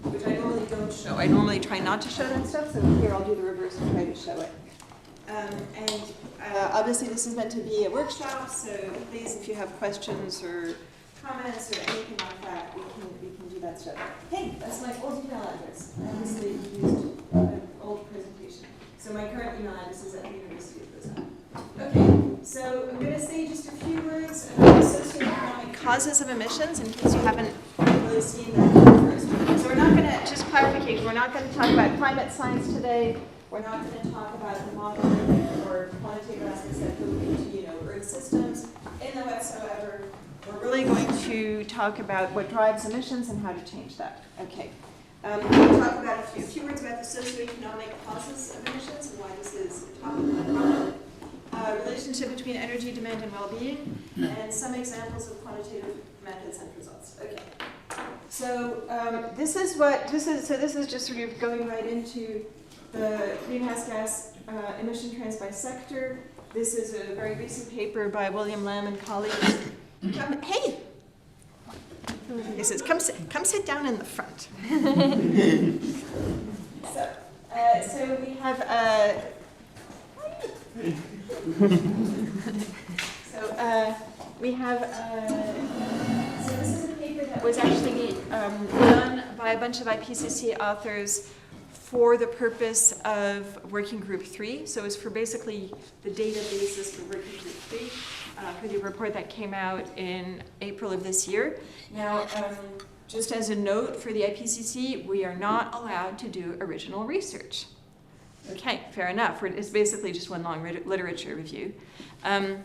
which I normally don't show. I normally try not to show that stuff, so here I'll do the reverse and try to show it. Obviously this is meant to be a workshop, so please, if you have questions or comments or anything like that, we can do that stuff. Hey, that's my old email address. I obviously used an old presentation. So my current email address is at the University of Lausanne. Okay, so I'm going to say just a few words about socioeconomic causes of emissions in case you haven't really seen that first. So we're not going to, just clarification, we're not going to talk about climate science today. We're not going to talk about the modeling or quantitative aspects that go into, Earth systems in the whatsoever. We're really going to talk about what drives emissions and how to change that. Okay. We'll talk about a few words about the socioeconomic causes of emissions and why this is a topic. Relationship between energy demand and well-being, and some examples of quantitative methods and results. Okay. So this is just sort of going right into the greenhouse gas emission trends by sector. This is a very recent paper by William Lamb and colleagues. Hey! He says, come sit down in the front. So we have so this is a paper that was actually done by a bunch of IPCC authors for the purpose of Working Group 3. So it's for basically the data basis for Working Group 3 for the report that came out in April of this year. Now, just as a note for the IPCC, we are not allowed to do original research. Okay, fair enough. It's basically just one long literature review. Do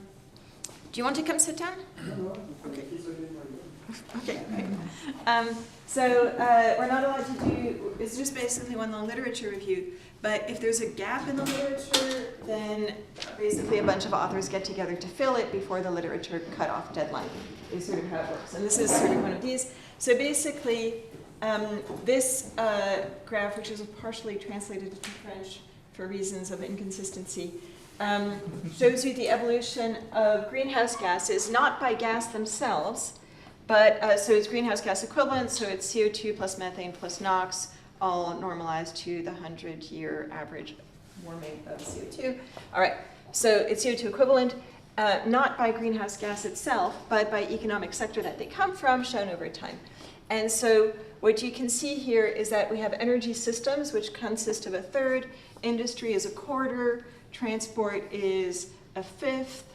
you want to come sit down? Okay. Okay, great. So we're not allowed to do, it's just basically one long literature review, but if there's a gap in the literature, then basically a bunch of authors get together to fill it before the literature cutoff deadline is sort of how it works. And this is sort of one of these. So basically, this graph, which is partially translated into French for reasons of inconsistency, shows you the evolution of greenhouse gases, not by gas themselves, but so it's greenhouse gas equivalent, so it's CO2 plus methane plus NOx, all normalized to the 100-year average warming of CO2. All right, so it's CO2 equivalent, not by greenhouse gas itself, but by economic sector that they come from, shown over time. And so what you can see here is that we have energy systems, which consist of a third, industry is a quarter, transport is a fifth,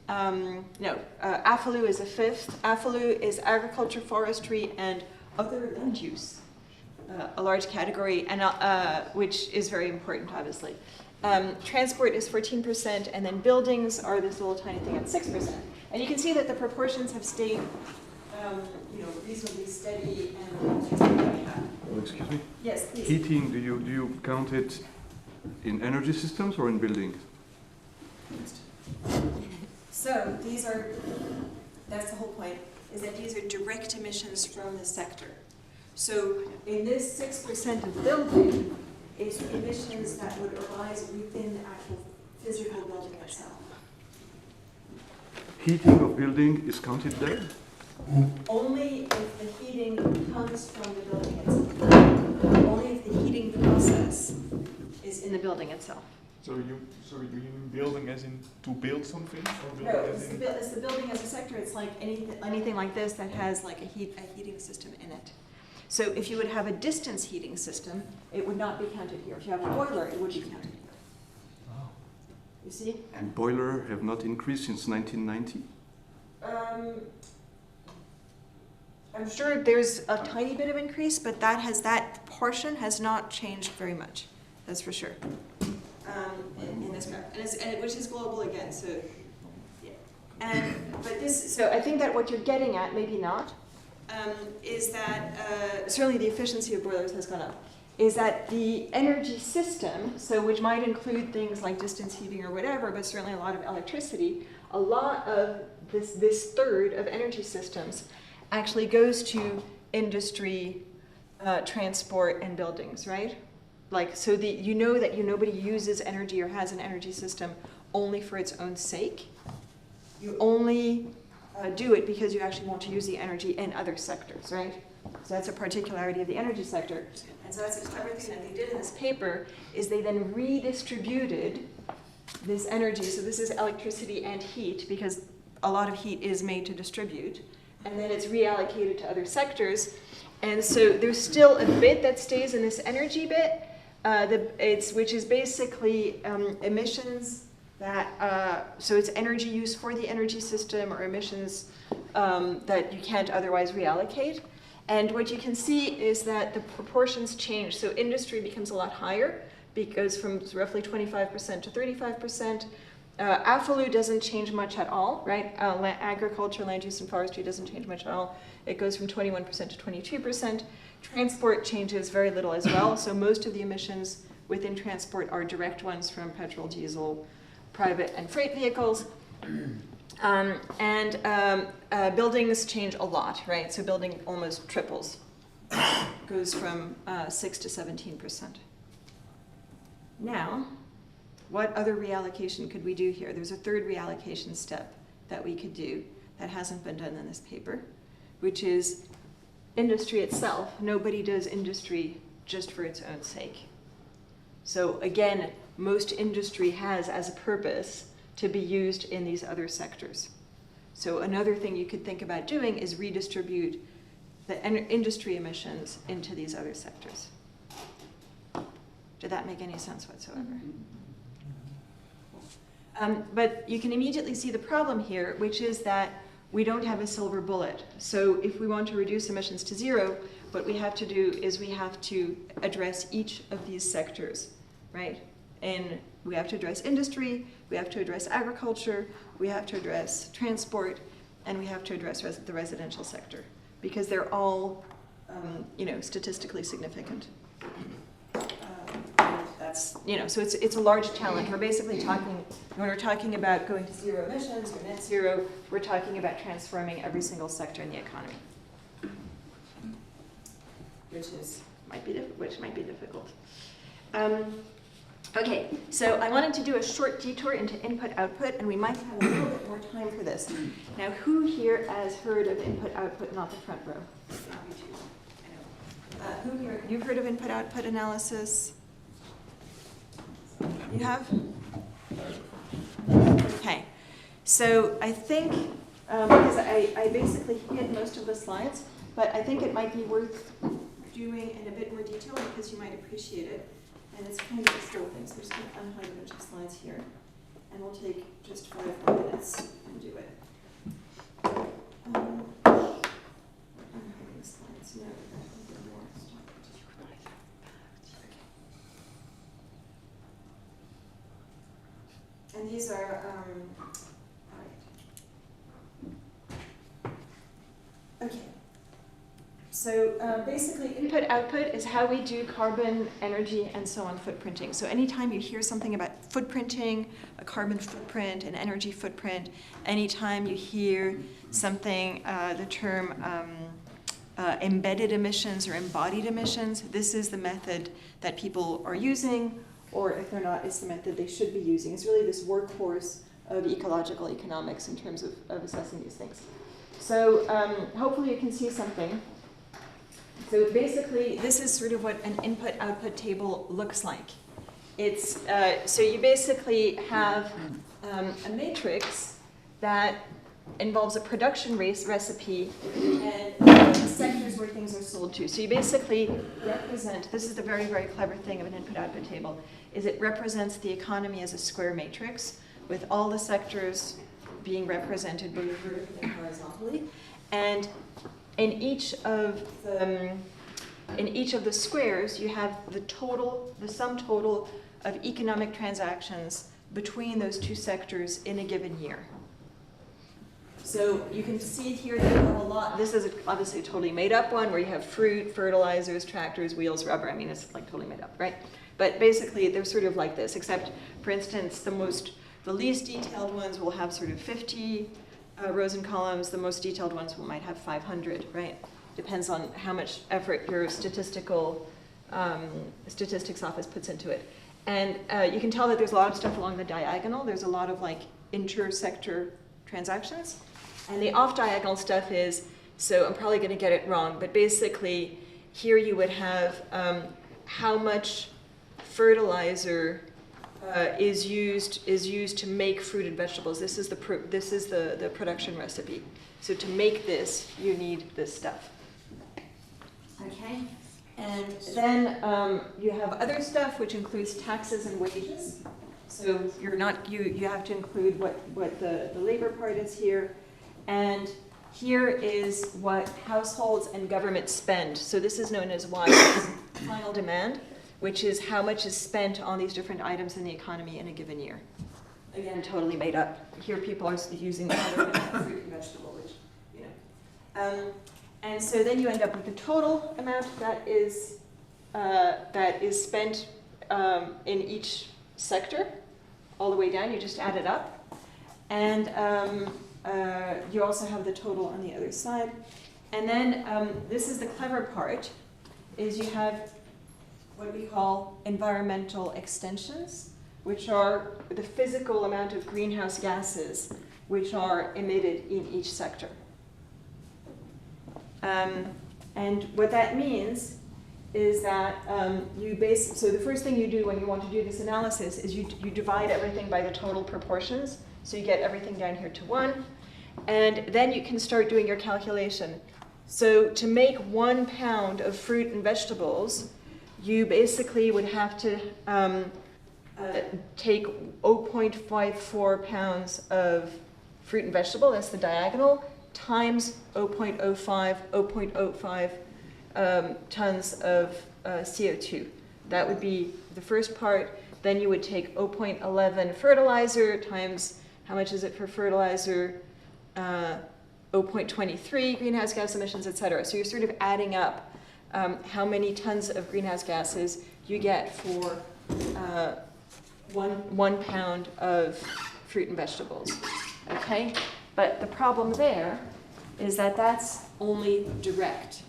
AFLU is a fifth. AFLU is agriculture, forestry, and other land use, a large category, and which is very important, obviously. Transport is 14%, and then buildings are this little tiny thing at 6%. And you can see that the proportions have stayed, reasonably steady and. Excuse me. Yes, please. Heating, do you count it in energy systems or in buildings? So these are, that's the whole point, is that these are direct emissions from the sector. So in this 6% of building is emissions that would arise within the actual physical building itself. Heating of building is counted there? Only if the heating comes from the building itself. Only if the heating process is in the building itself. So you mean building as in to build something? Or No, it's the building as a sector. It's like anything like this that has like a heating system in it. So if you would have a distance heating system, it would not be counted here. If you have a boiler, it would be counted here. Oh. You see? And boiler have not increased since 1990? I'm sure there's a tiny bit of increase, but that portion has not changed very much. That's for sure. In this graph, which is global again. So, yeah. So I think that what you're getting at, maybe not, is that certainly the efficiency of boilers has gone up. Is that the energy system, so which might include things like distance heating or whatever, but certainly a lot of electricity. A lot of this third of energy systems actually goes to industry, transport, and buildings, right? Like, so that nobody uses energy or has an energy system only for its own sake. You only do it because you actually want to use the energy in other sectors, right? So that's a particularity of the energy sector. And so that's a clever thing that they did in this paper, is they then redistributed this energy. So this is electricity and heat, because a lot of heat is made to distribute. And then it's reallocated to other sectors. And so there's still a bit that stays in this energy bit, which is basically emissions that, so it's energy use for the energy system, or emissions that you can't otherwise reallocate. And what you can see is that the proportions change. So industry becomes a lot higher, because from roughly 25% to 35%. AFLU doesn't change much at all, right? Agriculture, land use, and forestry doesn't change much at all. It goes from 21% to 22%. Transport changes very little as well. So most of the emissions within transport are direct ones from petrol, diesel, private, and freight vehicles. Buildings change a lot, right? So building almost triples, goes from 6 to 17%. Now, what other reallocation could we do here? There's a third reallocation step that we could do that hasn't been done in this paper, which is industry itself. Nobody does industry just for its own sake. So again, most industry has as a purpose to be used in these other sectors. So another thing you could think about doing is redistribute the industry emissions into these other sectors. Did that make any sense whatsoever? But you can immediately see the problem here, which is that we don't have a silver bullet. So if we want to reduce emissions to zero, what we have to do is we have to address each of these sectors, right? And we have to address industry, we have to address agriculture, we have to address transport, and we have to address the residential sector, because they're all, statistically significant. That's, so it's a large challenge. We're basically talking, when we're talking about going to zero emissions or net zero, we're talking about transforming every single sector in the economy, which might be difficult. Okay, so I wanted to do a short detour into input-output, and we might have a little bit more time for this. Now, who here has heard of input-output, not the front row? Who here, you've heard of input-output analysis? You have? Okay, so I think, because I basically hit most of the slides, but I think it might be worth doing in a bit more detail, because you might appreciate it. And it's kind of a slow thing, so we're just going to unhide a bunch of slides here. And we'll take just 5 more minutes and do it. Unhiding the slides, no, there are more. And these are, all right. Okay. So basically, input-output is how we do carbon, energy, and so on footprinting. So anytime you hear something about footprinting, a carbon footprint, an energy footprint, anytime you hear something, the term embedded emissions or embodied emissions, this is the method that people are using, or if they're not, it's the method they should be using. It's really this workhorse of ecological economics in terms of assessing these things. So hopefully you can see something. So basically, this is sort of what an input-output table looks like. It's so you basically have a matrix that involves a production recipe and the sectors where things are sold to. So you basically represent, this is the very, very clever thing of an input-output table, is it represents the economy as a square matrix with all the sectors being represented both vertically and horizontally. And in each of the squares, you have the sum total of economic transactions between those two sectors in a given year. So you can see here that you have a lot. This is obviously a totally made up one where you have fruit, fertilizers, tractors, wheels, rubber. I mean, it's like totally made up, right? But basically, they're sort of like this, except, for instance, the least detailed ones will have sort of 50 rows and columns. The most detailed ones might have 500, right? Depends on how much effort your statistics office puts into it. And you can tell that there's a lot of stuff along the diagonal. There's a lot of like inter-sector transactions. And the off-diagonal stuff is So I'm probably going to get it wrong, but basically here you would have how much fertilizer is used to make fruit and vegetables. This is the production recipe. So to make this, you need this stuff. Okay, and then you have other stuff which includes taxes and wages. So you have to include what the labor part is here, and here is what households and government spend. So this is known as final demand, which is how much is spent on these different items in the economy in a given year. Again, totally made up. Here people are using the fruit and vegetable, which, you know. And so then you end up with the total amount that is spent in each sector, all the way down. You just add it up. And you also have the total on the other side. And then this is the clever part, is you have what we call environmental extensions, which are the physical amount of greenhouse gases which are emitted in each sector. And what that means is that so the first thing you do when you want to do this analysis is you divide everything by the total proportions, so you get everything down here to 1, and then you can start doing your calculation. So to make 1 pound of fruit and vegetables, you basically would have to take 0.54 pounds of fruit and vegetable, that's the diagonal, times 0.05 tons of CO2. That would be the first part. Then you would take 0.11 fertilizer times, how much is it for fertilizer? 0.23 greenhouse gas emissions, etc. So you're sort of adding up how many tons of greenhouse gases you get for 1 pound of fruit and vegetables. Okay? But the problem there is that that's only direct,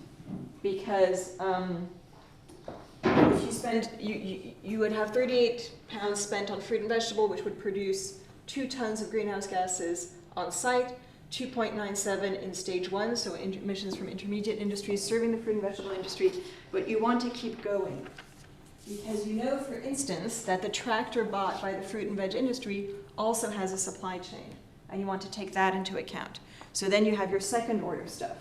because if you spend, you would have 38 pounds spent on fruit and vegetable, which would produce 2 tons of greenhouse gases on site, 2.97 in stage 1, so emissions from intermediate industries serving the fruit and vegetable industry. But you want to keep going, because you know, for instance, that the tractor bought by the fruit and veg industry also has a supply chain, and you want to take that into account. So then you have your second order stuff.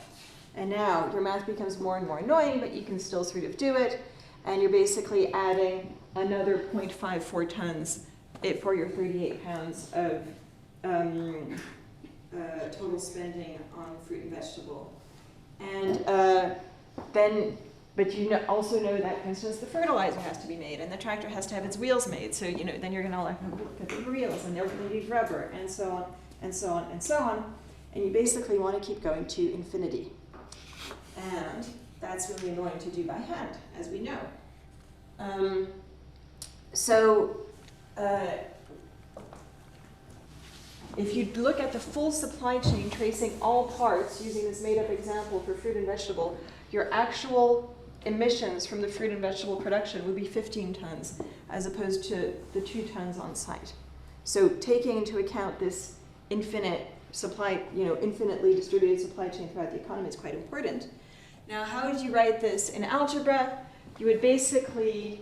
And now your math becomes more and more annoying, but you can still sort of do it, and you're basically adding another 0.54 tons for your 38 pounds of total spending on fruit and vegetable. And but you also know that, for instance, the fertilizer has to be made, and the tractor has to have its wheels made. So then you're going to look at the wheels, and they'll need rubber, and so on, and so on, and so on. And you basically want to keep going to infinity. And that's really annoying to do by hand, as we know. If you look at the full supply chain, tracing all parts using this made-up example for fruit and vegetable, your actual emissions from the fruit and vegetable production would be 15 tons, as opposed to the 2 tons on site. So taking into account this infinite supply, infinitely distributed supply chain throughout the economy is quite important. Now, how would you write this in algebra? You would basically,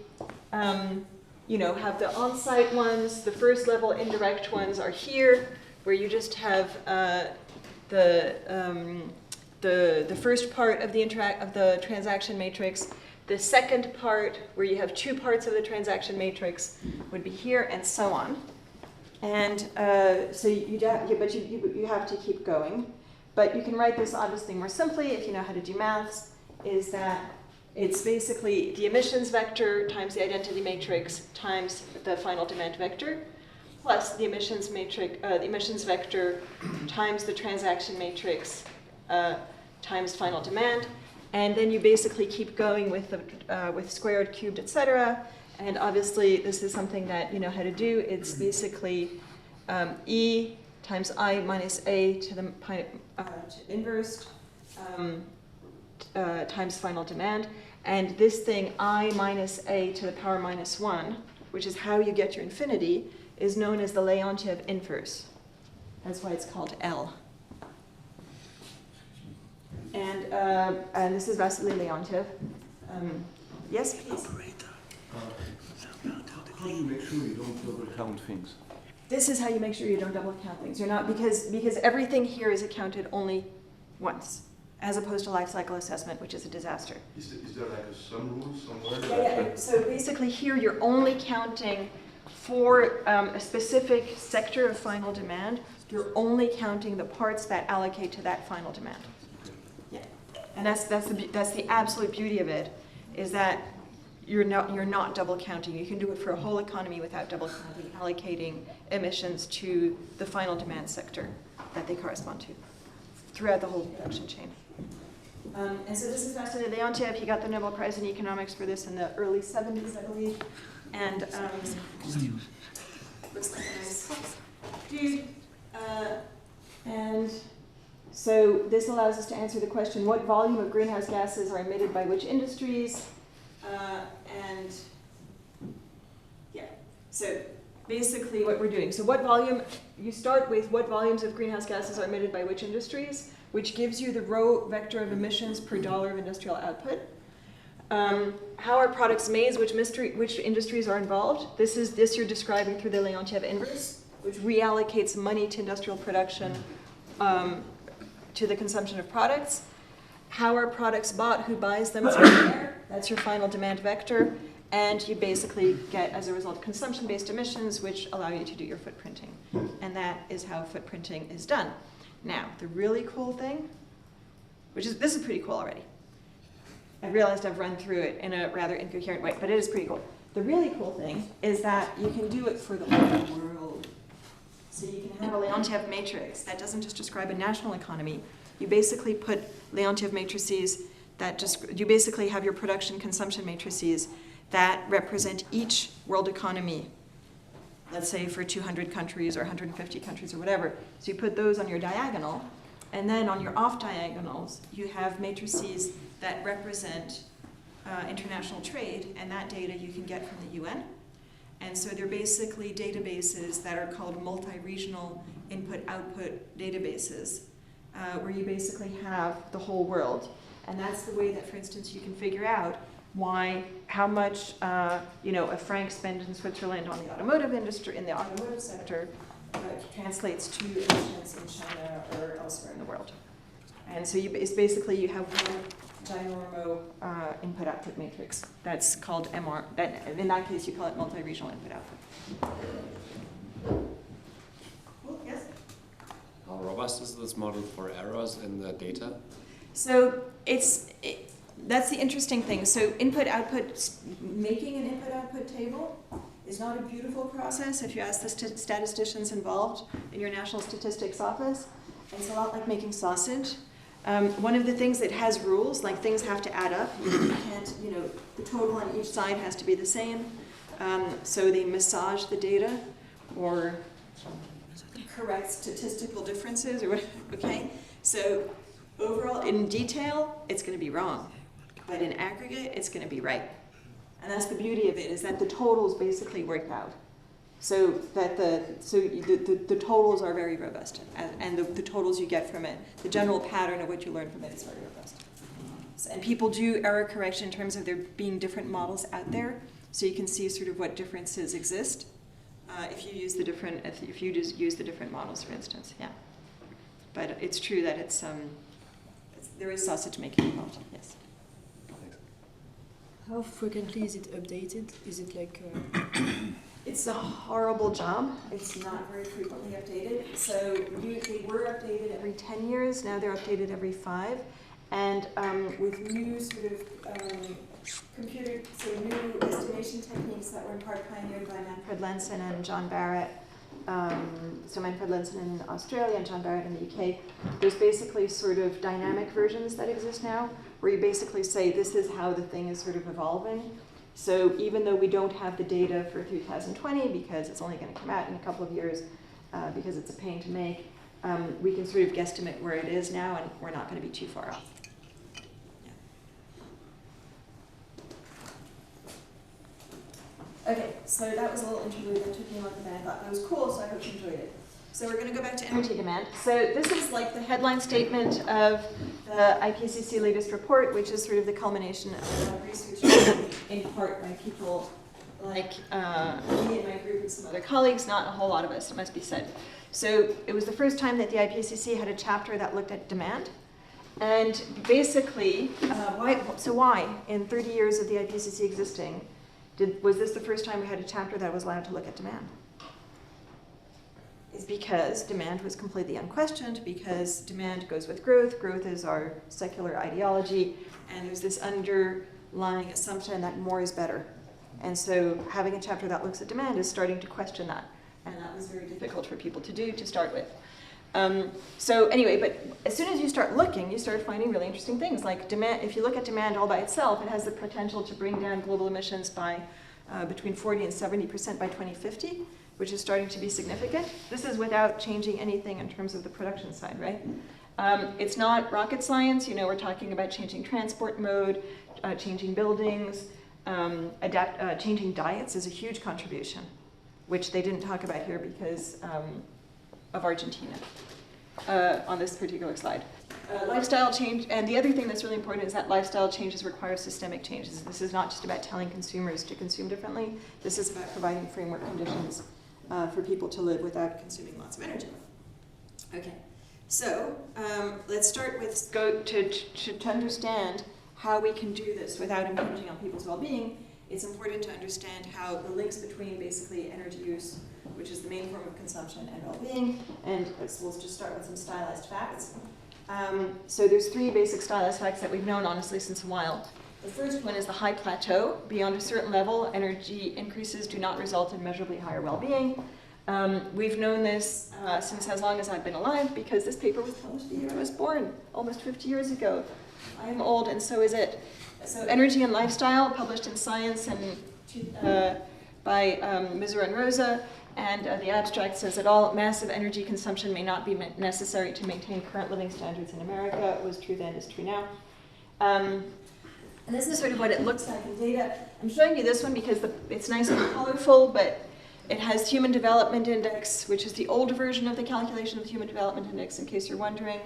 have the on-site ones. The first level indirect ones are here, where you just have the first part of the transaction matrix. The second part, where you have 2 parts of the transaction matrix, would be here, and so on. And so you have to keep going. But you can write this obviously more simply if you know how to do maths, is that it's basically the emissions vector times the identity matrix times the final demand vector, plus the emissions vector times the transaction matrix times final demand. And then you basically keep going with squared, cubed, etc. And obviously this is something that you know how to do. It's basically E times I minus A to the inverse times final demand. And this thing, I minus A to the power minus 1, which is how you get your infinity, is known as the Leontief inverse. That's why it's called L. And this is Vasily Leontiev. Yes, please? How do you make sure you don't double count things? This is how you make sure you don't double count things. You're not, because everything here is accounted only once, as opposed to life cycle assessment, which is a disaster. Is there like a sum rule somewhere? Yeah. So basically here you're only counting for a specific sector of final demand. You're only counting the parts that allocate to that final demand. Yeah, and that's the absolute beauty of it, is that you're not double counting. You can do it for a whole economy without double counting, allocating emissions to the final demand sector that they correspond to throughout the whole production chain. And so this is Vasily Leontiev. He got the Nobel Prize in Economics for this in the early 70s, I believe. And looks like a nice dude. And so this allows us to answer the question, what volume of greenhouse gases are emitted by which industries? And yeah, so basically what we're doing. So what volume, you start with what volumes of greenhouse gases are emitted by which industries, which gives you the row vector of emissions per dollar of industrial output. How are products made, which industries are involved? This you're describing through the Leontiev inverse, which reallocates money to industrial production to the consumption of products. How are products bought? Who buys them? That's your final demand vector. And you basically get, as a result, consumption-based emissions, which allow you to do your footprinting. And that is how footprinting is done. Now, the really cool thing, this is pretty cool already. I realized I've run through it in a rather incoherent way, but it is pretty cool. The really cool thing is that you can do it for the whole world. So you can have a Leontiev matrix that doesn't just describe a national economy. You basically put Leontiev matrices you basically have your production consumption matrices that represent each world economy, let's say for 200 countries or 150 countries or whatever. So you put those on your diagonal, and then on your off diagonals, you have matrices that represent international trade, and that data you can get from the UN. And so they're basically databases that are called multi-regional input-output databases, where you basically have the whole world. And that's the way that, for instance, you can figure out how much a franc spent in Switzerland on the automotive industry, in the automotive sector, translates to emissions in China or elsewhere in the world. And so it's basically you have one ginormo input-output matrix that's called MR. In that case, you call it multi-regional input-output. Cool, yes? How robust is this model for errors in the data? So that's the interesting thing. So input-output, making an input-output table is not a beautiful process if you ask the statisticians involved in your national statistics office. It's a lot like making sausage. One of the things that has rules, like things have to add up. You can't, the total on each side has to be the same. So they massage the data or correct statistical differences or whatever, okay? So overall, in detail, it's going to be wrong. But in aggregate, it's going to be right. And that's the beauty of it, is that the totals basically work out. So that the totals are very robust, and the totals you get from it, the general pattern of what you learn from it is very robust. And people do error correction in terms of there being different models out there, so you can see sort of what differences exist if you use the different models, for instance. Yeah. But it's true that there is sausage making involved. Yes. How frequently is it updated? Is it like... It's a horrible job. It's not very frequently updated. So they were updated every 10 years. Now they're updated every 5. And with new sort of new estimation techniques that were in part pioneered by Manfred Lenssen and John Barrett. So Manfred Lenssen in Australia and John Barrett in the UK. There's basically sort of dynamic versions that exist now, where you basically say this is how the thing is sort of evolving. So even though we don't have the data for 2020 because it's only going to come out in a couple of years because it's a pain to make, we can sort of guesstimate where it is now, and we're not going to be too far off. Yeah. Okay, so that was a little interlude that took me a month, and I thought that was cool, so I hope you enjoyed it. So we're going to go back to energy demand. So this is like the headline statement of the IPCC latest report, which is sort of the culmination of research done in part by people like me and my group and some other colleagues, not a whole lot of us, it must be said. So it was the first time that the IPCC had a chapter that looked at demand. And basically, why, in 30 years of the IPCC existing, was this the first time we had a chapter that was allowed to look at demand? Is because demand was completely unquestioned, because demand goes with growth. Growth is our secular ideology, and there's this underlying assumption that more is better. And so having a chapter that looks at demand is starting to question that. And that was very difficult for people to do to start with. So anyway, but as soon as you start looking, you start finding really interesting things. Like demand, if you look at demand all by itself, it has the potential to bring down global emissions by between 40 and 70% by 2050, which is starting to be significant. This is without changing anything in terms of the production side, right? It's not rocket science. You know, we're talking about changing transport mode, changing buildings, changing diets is a huge contribution, which they didn't talk about here because of Argentina on this particular slide. Lifestyle change, and the other thing that's really important is that lifestyle changes require systemic changes. This is not just about telling consumers to consume differently. This is about providing framework conditions for people to live without consuming lots of energy. Okay, so let's start with to understand how we can do this without impinging on people's well-being. It's important to understand how the links between basically energy use, which is the main form of consumption, and well-being. And we'll just start with some stylized facts. So there's three basic stylized facts that we've known, honestly, since a while. The first one is the high plateau. Beyond a certain level, energy increases do not result in measurably higher well-being. We've known this since as long as I've been alive, because this paper was published the year I was born, almost 50 years ago. I am old, and so is it. So Energy and Lifestyle, published in Science and by Mizura and Rosa, and the abstract says that all massive energy consumption may not be necessary to maintain current living standards in America. It was true then, is true now. And this is sort of what it looks like in data. I'm showing you this one because it's nice and colorful, but it has Human Development Index, which is the old version of the calculation of the Human Development Index, in case you're wondering,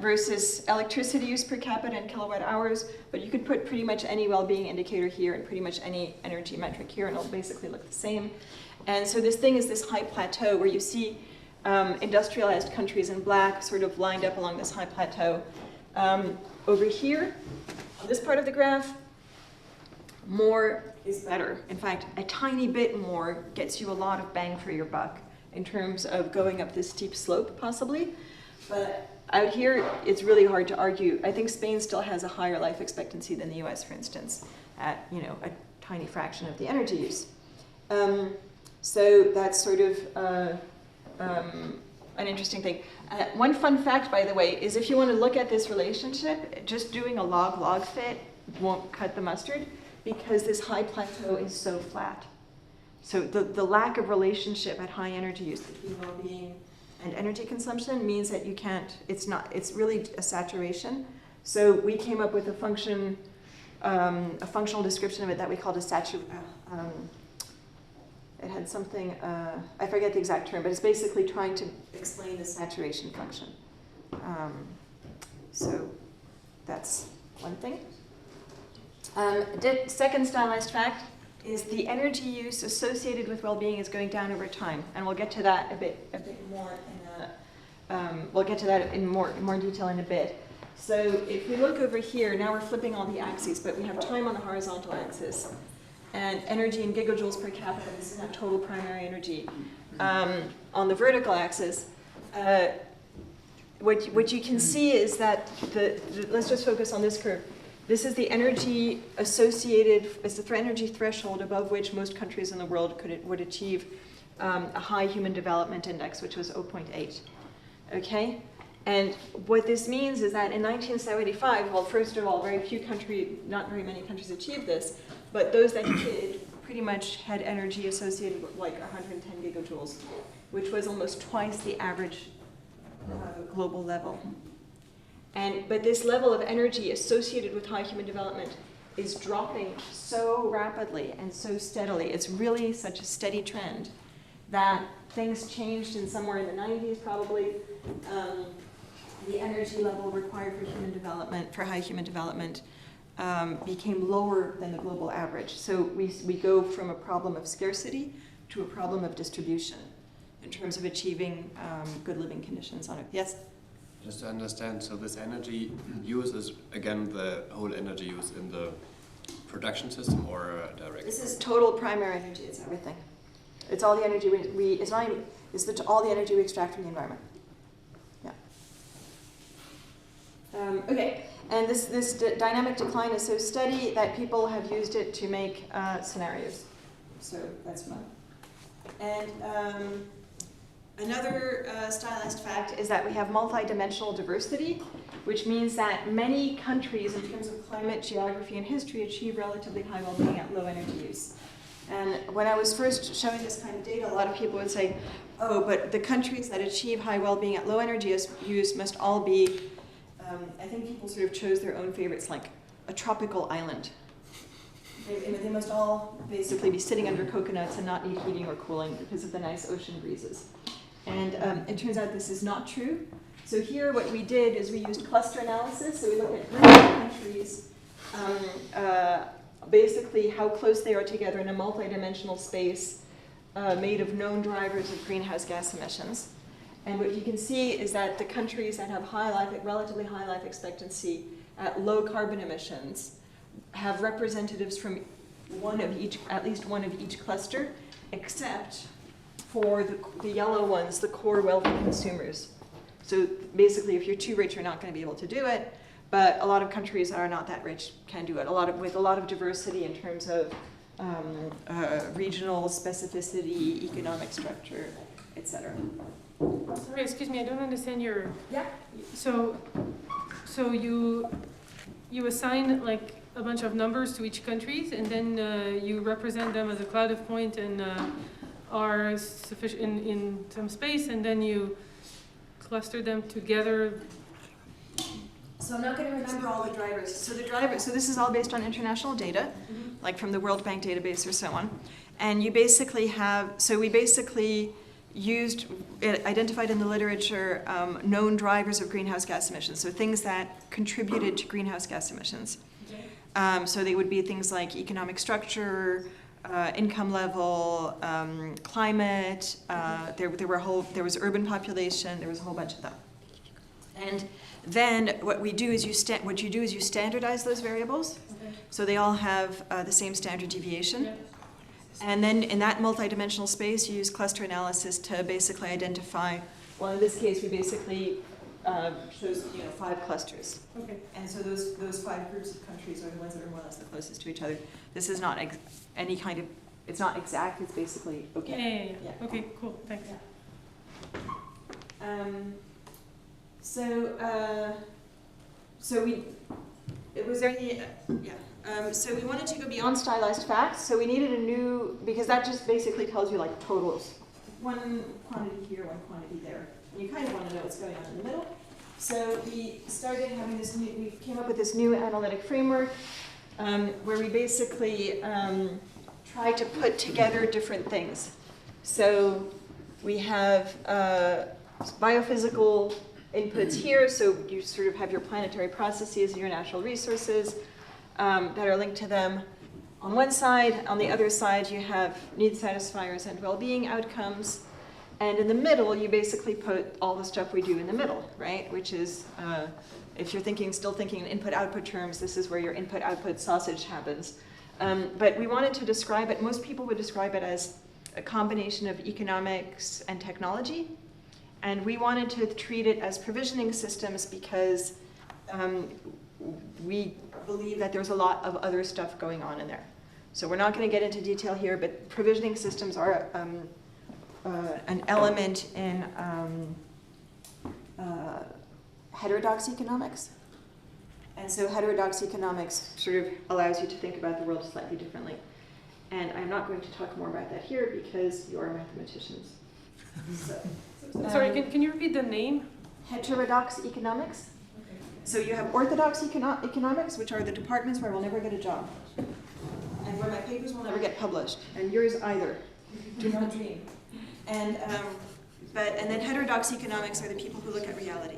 versus electricity use per capita and kilowatt hours. But you could put pretty much any well-being indicator here and pretty much any energy metric here, and it'll basically look the same. And so this thing is this high plateau where you see industrialized countries in black sort of lined up along this high plateau. Over here, on this part of the graph, more is better. In fact, a tiny bit more gets you a lot of bang for your buck in terms of going up this steep slope, possibly. But out here, it's really hard to argue. I think Spain still has a higher life expectancy than the US, for instance, at a tiny fraction of the energy use. So that's sort of an interesting thing. One fun fact, by the way, is if you want to look at this relationship, just doing a log-log fit won't cut the mustard, because this high plateau is so flat. So the lack of relationship at high energy use between well-being and energy consumption means that you can't, it's really a saturation. So we came up with a function, a functional description of it that we called a saturation. It had something, I forget the exact term, but it's basically trying to explain the saturation function. So that's one thing. Second stylized fact is the energy use associated with well-being is going down over time, and we'll get to that a bit more we'll get to that in more detail in a bit. So if we look over here, now we're flipping all the axes, but we have time on the horizontal axis, and energy in gigajoules per capita. This is not total primary energy. On the vertical axis, what you can see is that let's just focus on this curve. This is the energy associated, it's the energy threshold above which most countries in the world would achieve a high human development index, which was 0.8. Okay? And what this means is that in 1975, well, first of all, not very many countries achieved this, but those that did pretty much had energy associated with like 110 gigajoules, which was almost twice the average global level. But this level of energy associated with high human development is dropping so rapidly and so steadily. It's really such a steady trend that things changed in somewhere in the 90s probably. The energy level required for human development, for high human development, became lower than the global average. So we go from a problem of scarcity to a problem of distribution in terms of achieving good living conditions on Earth. Yes? Just to understand, so this energy use is, again, the whole energy use in the production system or direct? This is total primary energy. It's everything. It's all the energy it's not even, all the energy we extract from the environment. Yeah. Okay, and this dynamic decline is so steady that people have used it to make scenarios. So that's fun. And another stylized fact is that we have multidimensional diversity, which means that many countries, in terms of climate, geography, and history, achieve relatively high well-being at low energy use. And when I was first showing this kind of data, a lot of people would say, oh, but the countries that achieve high well-being at low energy use must all be, I think people sort of chose their own favorites, like a tropical island. They must all basically be sitting under coconuts and not need heating or cooling because of the nice ocean breezes. And it turns out this is not true. So here what we did is we used cluster analysis. So we looked at groups of countries, basically how close they are together in a multidimensional space made of known drivers of greenhouse gas emissions. And what you can see is that the countries that have relatively high life expectancy at low carbon emissions have representatives from at least one of each cluster, except for the yellow ones, the core wealthy consumers. So basically, if you're too rich, you're not going to be able to do it. But a lot of countries that are not that rich can do it. With a lot of diversity in terms of regional specificity, economic structure, etc. Sorry, excuse me, I don't understand your. Yeah. So you assign like a bunch of numbers to each country, and then you represent them as a cloud of point and are sufficient in some space, and then you cluster them together. So I'm not going to remember all the drivers. So this is all based on international data, like from the World Bank database or so on. And you basically identified in the literature known drivers of greenhouse gas emissions, so things that contributed to greenhouse gas emissions. So they would be things like economic structure, income level, climate, there was urban population, there was a whole bunch of them. And then what you do is you standardize those variables, so they all have the same standard deviation. And then in that multidimensional space, you use cluster analysis to basically identify, well, in this case, we basically chose 5 clusters. Okay. And so those 5 groups of countries are the ones that are more or less the closest to each other. This is not any kind of, it's not exact, it's basically okay. Yeah. Okay, cool, thanks. Yeah. So we wanted to go beyond stylized facts, so we needed a new, because that just basically tells you like totals. One quantity here, one quantity there. And you kind of want to know what's going on in the middle. So we started having we came up with this new analytic framework where we basically try to put together different things. So we have biophysical inputs here, so you sort of have your planetary processes and your natural resources that are linked to them on one side. On the other side, you have need satisfiers and well-being outcomes. And in the middle, you basically put all the stuff we do in the middle, right? Which is, if you're still thinking in input-output terms, this is where your input-output sausage happens. But we wanted to describe it, most people would describe it as a combination of economics and technology. And we wanted to treat it as provisioning systems because we believe that there's a lot of other stuff going on in there. So we're not going to get into detail here, but provisioning systems are an element in heterodox economics. And so heterodox economics sort of allows you to think about the world slightly differently. And I'm not going to talk more about that here because you are mathematicians. Sorry, can you repeat the name? Heterodox economics. Okay. So you have orthodox economics, which are the departments where I will never get a job, and where my papers will never get published, and yours either. Do not dream. And then heterodox economics are the people who look at reality.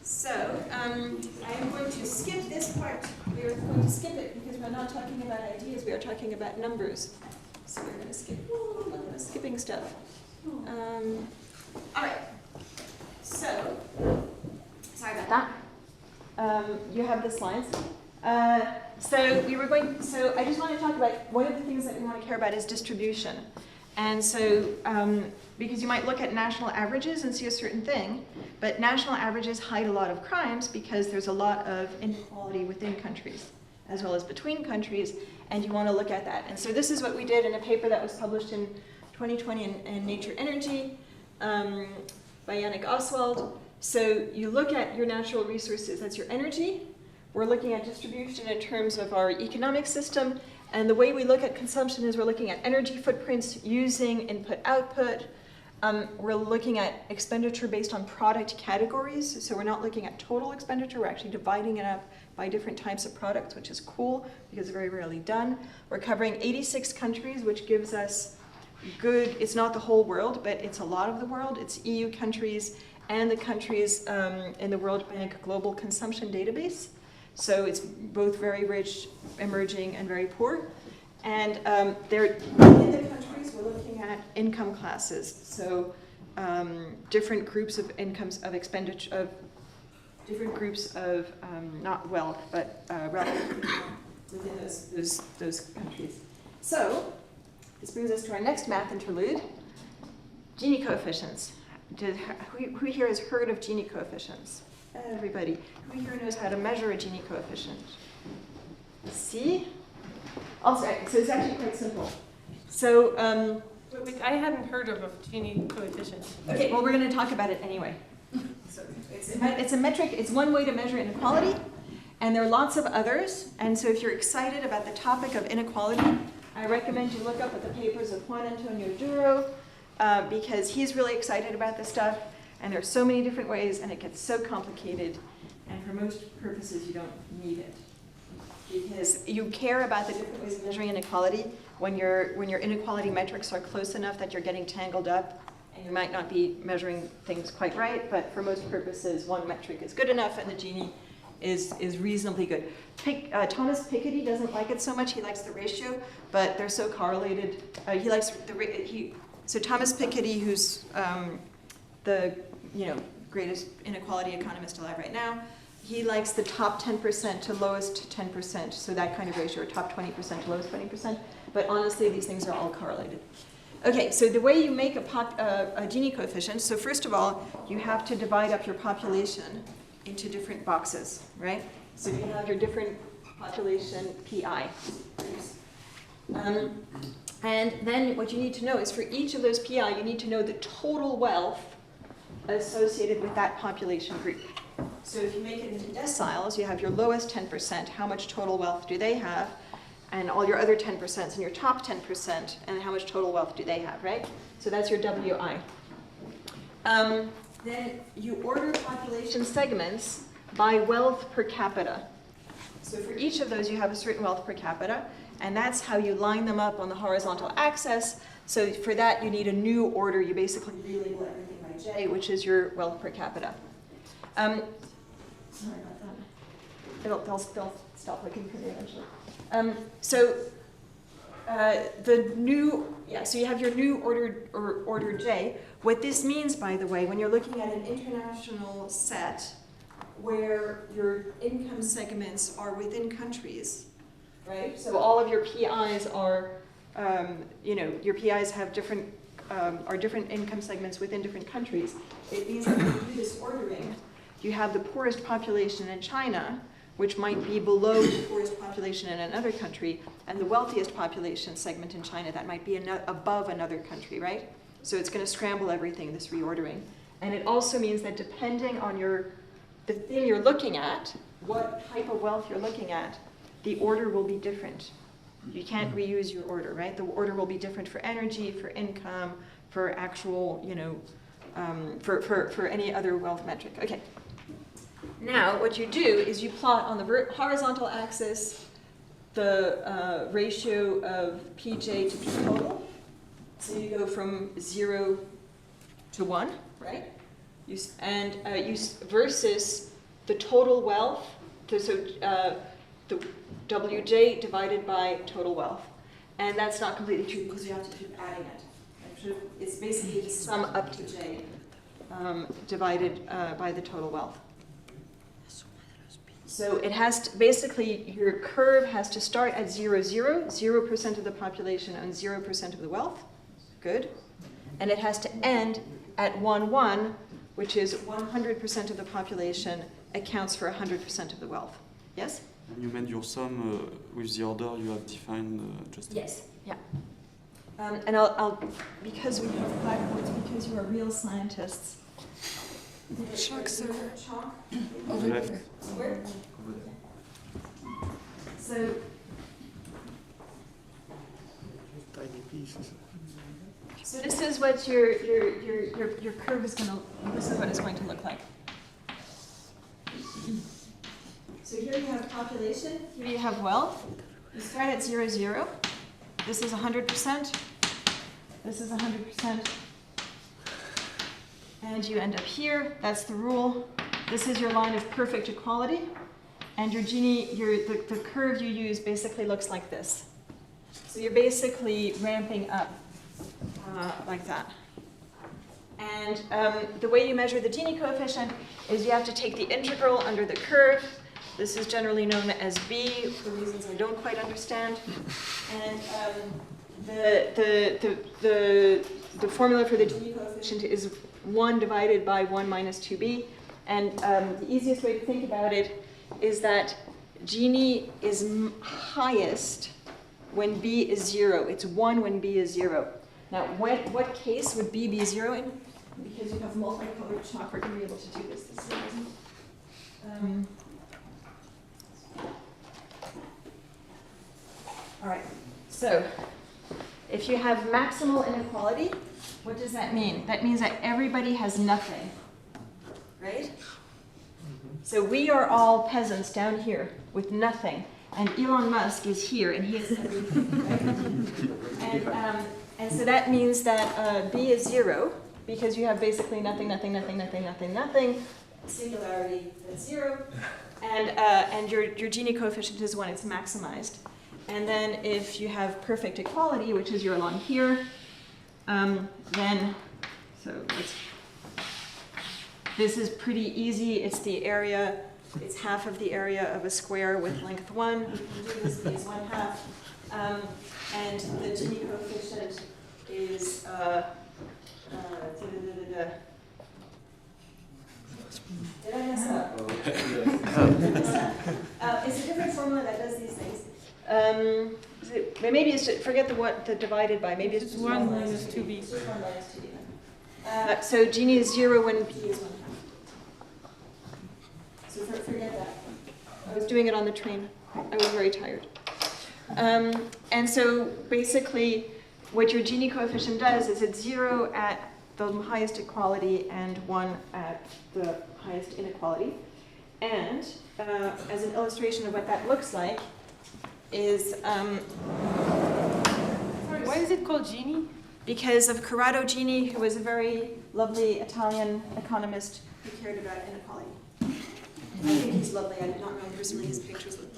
So I am going to skip this part. We are going to skip it because we're not talking about ideas. We are talking about numbers. So we're going to skip. Ooh, look at us skipping stuff. All right. So sorry about that. You have the slides. So I just want to talk about one of the things that we want to care about is distribution. And so, because you might look at national averages and see a certain thing, but national averages hide a lot of crimes because there's a lot of inequality within countries, as well as between countries, and you want to look at that. And so this is what we did in a paper that was published in 2020 in Nature Energy by Yannick Oswald. So you look at your natural resources, that's your energy. We're looking at distribution in terms of our economic system, and the way we look at consumption is we're looking at energy footprints using input-output. We're looking at expenditure based on product categories, so we're not looking at total expenditure, we're actually dividing it up by different types of products, which is cool, because it's very rarely done. We're covering 86 countries, which gives us good, it's not the whole world, but it's a lot of the world. It's EU countries and the countries in the World Bank Global Consumption Database. So it's both very rich, emerging, and very poor. And they're in the countries, we're looking at income classes. So different groups of incomes of expenditure, of different groups of not wealth, but relative within those countries. So this brings us to our next math interlude: Gini coefficients. Who here has heard of Gini coefficients? Everybody. Who here knows how to measure a Gini coefficient? See? Also, so it's actually quite simple. So, Wait, I hadn't heard of a Gini coefficient. okay, well, we're going to talk about it anyway. So it's a metric, it's one way to measure inequality, and there are lots of others. And so if you're excited about the topic of inequality, I recommend you look up at the papers of Juan Antonio Duro, because he's really excited about this stuff. And there are so many different ways, and it gets so complicated, and for most purposes, you don't need it. Because you care about the different ways of measuring inequality when your inequality metrics are close enough that you're getting tangled up, and you might not be measuring things quite right, but for most purposes, one metric is good enough, and the Gini is reasonably good. Thomas Piketty doesn't like it so much. He likes the ratio, but they're so correlated. So Thomas Piketty, who's the greatest inequality economist alive right now, he likes the top 10% to lowest 10%, so that kind of ratio, or top 20% to lowest 20%. But honestly, these things are all correlated. Okay, so the way you make a Gini coefficient, so first of all, you have to divide up your population into different boxes, right? So you have your different population PI. And then what you need to know is for each of those PI, you need to know the total wealth associated with that population group. So if you make it into deciles, you have your lowest 10%, how much total wealth do they have, and all your other 10% and your top 10%, and how much total wealth do they have, right? So that's your WI. Then you order population segments by wealth per capita. So for each of those, you have a certain wealth per capita, and that's how you line them up on the horizontal axis. So for that, you need a new order. You basically relabel everything by J, which is your wealth per capita. Sorry about that. They'll stop looking for me eventually. So you have your new order J. What this means, by the way, when you're looking at an international set where your income segments are within countries, right? So all of your PIs are, your PIs have different income segments within different countries. It means that when you do this ordering, you have the poorest population in China, which might be below the poorest population in another country, and the wealthiest population segment in China that might be above another country, right? So it's going to scramble everything, this reordering. And it also means that depending on the thing you're looking at, what type of wealth you're looking at, the order will be different. You can't reuse your order, right? The order will be different for energy, for income, for actual, for any other wealth metric. Okay. Now, what you do is you plot on the horizontal axis the ratio of PJ to P total. So you go from 0 to 1, right? Versus the total wealth, the WJ divided by total wealth. And that's not completely true because you have to keep adding it. It's basically the sum up to J divided by the total wealth. So it has to, basically your curve has to start at 0, 0, 0% of the population owns 0% of the wealth. Good. And it has to end at 1, 1, which is 100% of the population accounts for 100% of the wealth. Yes? And you made your sum with the order you have defined just. Yes. Yeah. And I'll because we have blackboards, because you are real scientists. Chalk, sir. Chalk. Over left. Where? So. Tiny pieces. So this is what your curve is going to. This is what it's going to look like. So here you have population. Here you have wealth. You start at 0, 0. This is 100%. This is 100%. And you end up here. That's the rule. This is your line of perfect equality. And your the curve you use basically looks like this. So you're basically ramping up like that. And the way you measure the Gini coefficient is you have to take the integral under the curve. This is generally known as B for reasons I don't quite understand. And the formula for the Gini coefficient is 1 divided by 1 minus 2b. And the easiest way to think about it is that Gini is highest when b is 0. It's 1 when b is 0. Now, what case would b be 0 in? Because you have multicolored chalk, we're going to be able to do this. This is amazing. All right, so if you have maximal inequality, what does that mean? That means that everybody has nothing, right? So we are all peasants down here with nothing, and Elon Musk is here, and he has everything, right? And so that means that B is 0, because you have basically nothing, nothing, nothing, nothing, nothing, nothing, singularity that's 0, and your Gini coefficient is 1, it's maximized. And then if you have perfect equality, which is you're along here, then, so this is pretty easy. It's the area, it's half of the area of a square with length 1. This is 1/2. And the Gini coefficient is, did I mess up? It's a different formula that does these things. Maybe it's forget the divided by. Maybe it's just 1 minus 2b. It's just 1 minus 2b then. So Gini is 0 when p is 1/2. So forget that. I was doing it on the train. I was very tired. And so basically, what your Gini coefficient does is it's 0 at the highest equality and 1 at the highest inequality. And as an illustration of what that looks like, is Why is it called Gini? because of Corrado Gini, who was a very lovely Italian economist who cared about inequality. I think he's lovely. I did not know him personally. His pictures look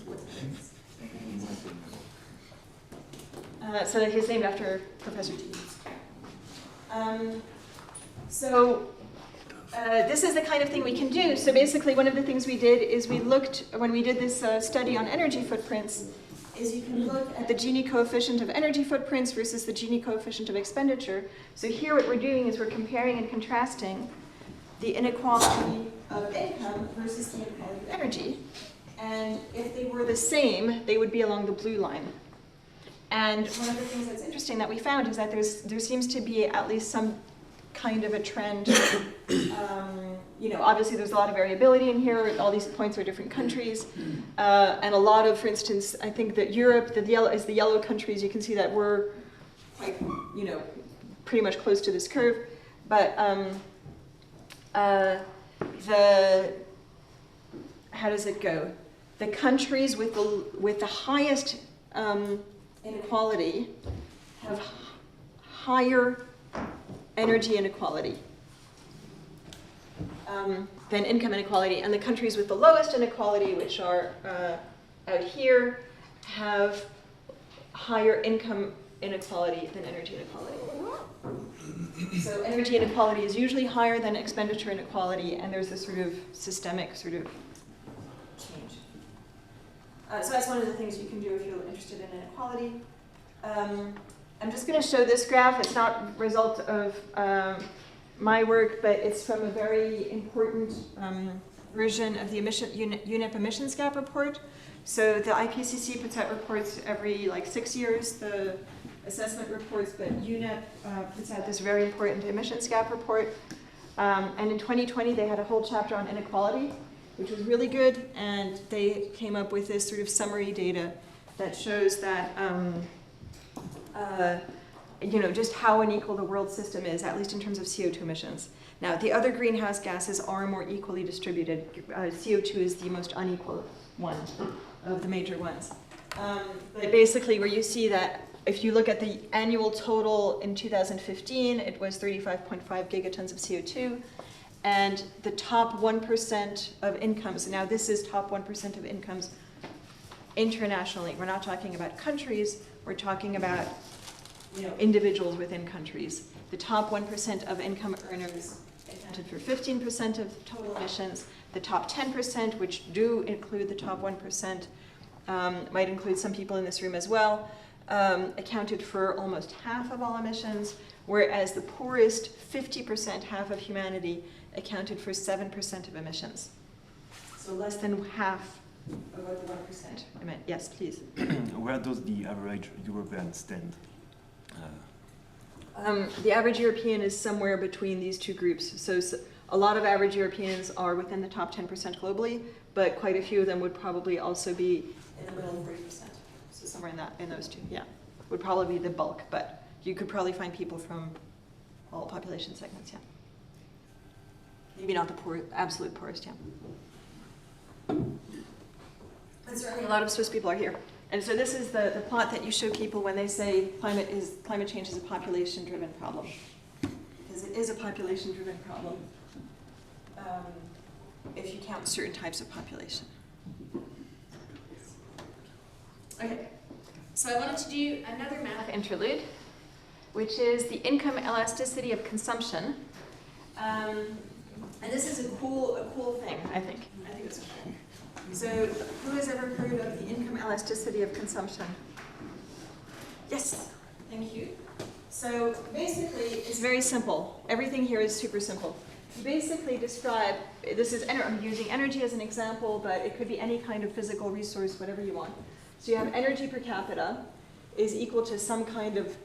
so he's named after Professor Gini. This is the kind of thing we can do. So basically, one of the things we did is we looked, when we did this study on energy footprints, is you can look at the Gini coefficient of energy footprints versus the Gini coefficient of expenditure. So here what we're doing is we're comparing and contrasting the inequality of income versus the inequality of energy. And if they were the same, they would be along the blue line. And one of the things that's interesting that we found is that there seems to be at least some kind of a trend. Obviously there's a lot of variability in here. All these points are different countries. And a lot of, for instance, I think that Europe, the yellow countries, you can see that we're quite, pretty much close to this curve. But how does it go? the countries with the highest inequality have higher energy inequality than income inequality, and the countries with the lowest inequality, which are out here, have higher income inequality than energy inequality. So energy inequality is usually higher than expenditure inequality, and there's this sort of systemic sort of change. So that's one of the things you can do if you're interested in inequality. I'm just going to show this graph. It's not a result of my work, but it's from a very important version of the UNEP emissions gap report. So the IPCC puts out reports every like 6 years, the assessment reports, but UNEP puts out this very important emissions gap report. And in 2020, they had a whole chapter on inequality, which was really good, and they came up with this sort of summary data that shows that just how unequal the world system is, at least in terms of CO2 emissions. Now, the other greenhouse gases are more equally distributed. CO2 is the most unequal one of the major ones. But basically, where you see that if you look at the annual total in 2015, it was 35.5 gigatons of CO2. And the top 1% of incomes, now this is top 1% of incomes internationally. We're not talking about countries, we're talking about individuals within countries. The top 1% of income earners accounted for 15% of total emissions. The top 10%, which do include the top 1%, might include some people in this room as well, accounted for almost half of all emissions, whereas the poorest 50%, half of humanity, accounted for 7% of emissions. So less than half of what the 1% emit. Yes, please. Where does the average European stand? The average European is somewhere between these two groups. So a lot of average Europeans are within the top 10% globally, but quite a few of them would probably also be in the middle of 40%. So somewhere in those two, yeah. Would probably be the bulk, but you could probably find people from all population segments, yeah. Maybe not the absolute poorest, yeah. And certainly a lot of Swiss people are here. And so this is the plot that you show people when they say climate change is a population-driven problem. Because it is a population-driven problem if you count certain types of population. Okay, so I wanted to do another math interlude, which is the income elasticity of consumption. And this is a cool thing, I think. I think it's cool. So, who has ever heard of the income elasticity of consumption? Yes, thank you. So basically, it's very simple. Everything here is super simple. You basically describe, I'm using energy as an example, but it could be any kind of physical resource, whatever you want. So you have energy per capita is equal to some kind of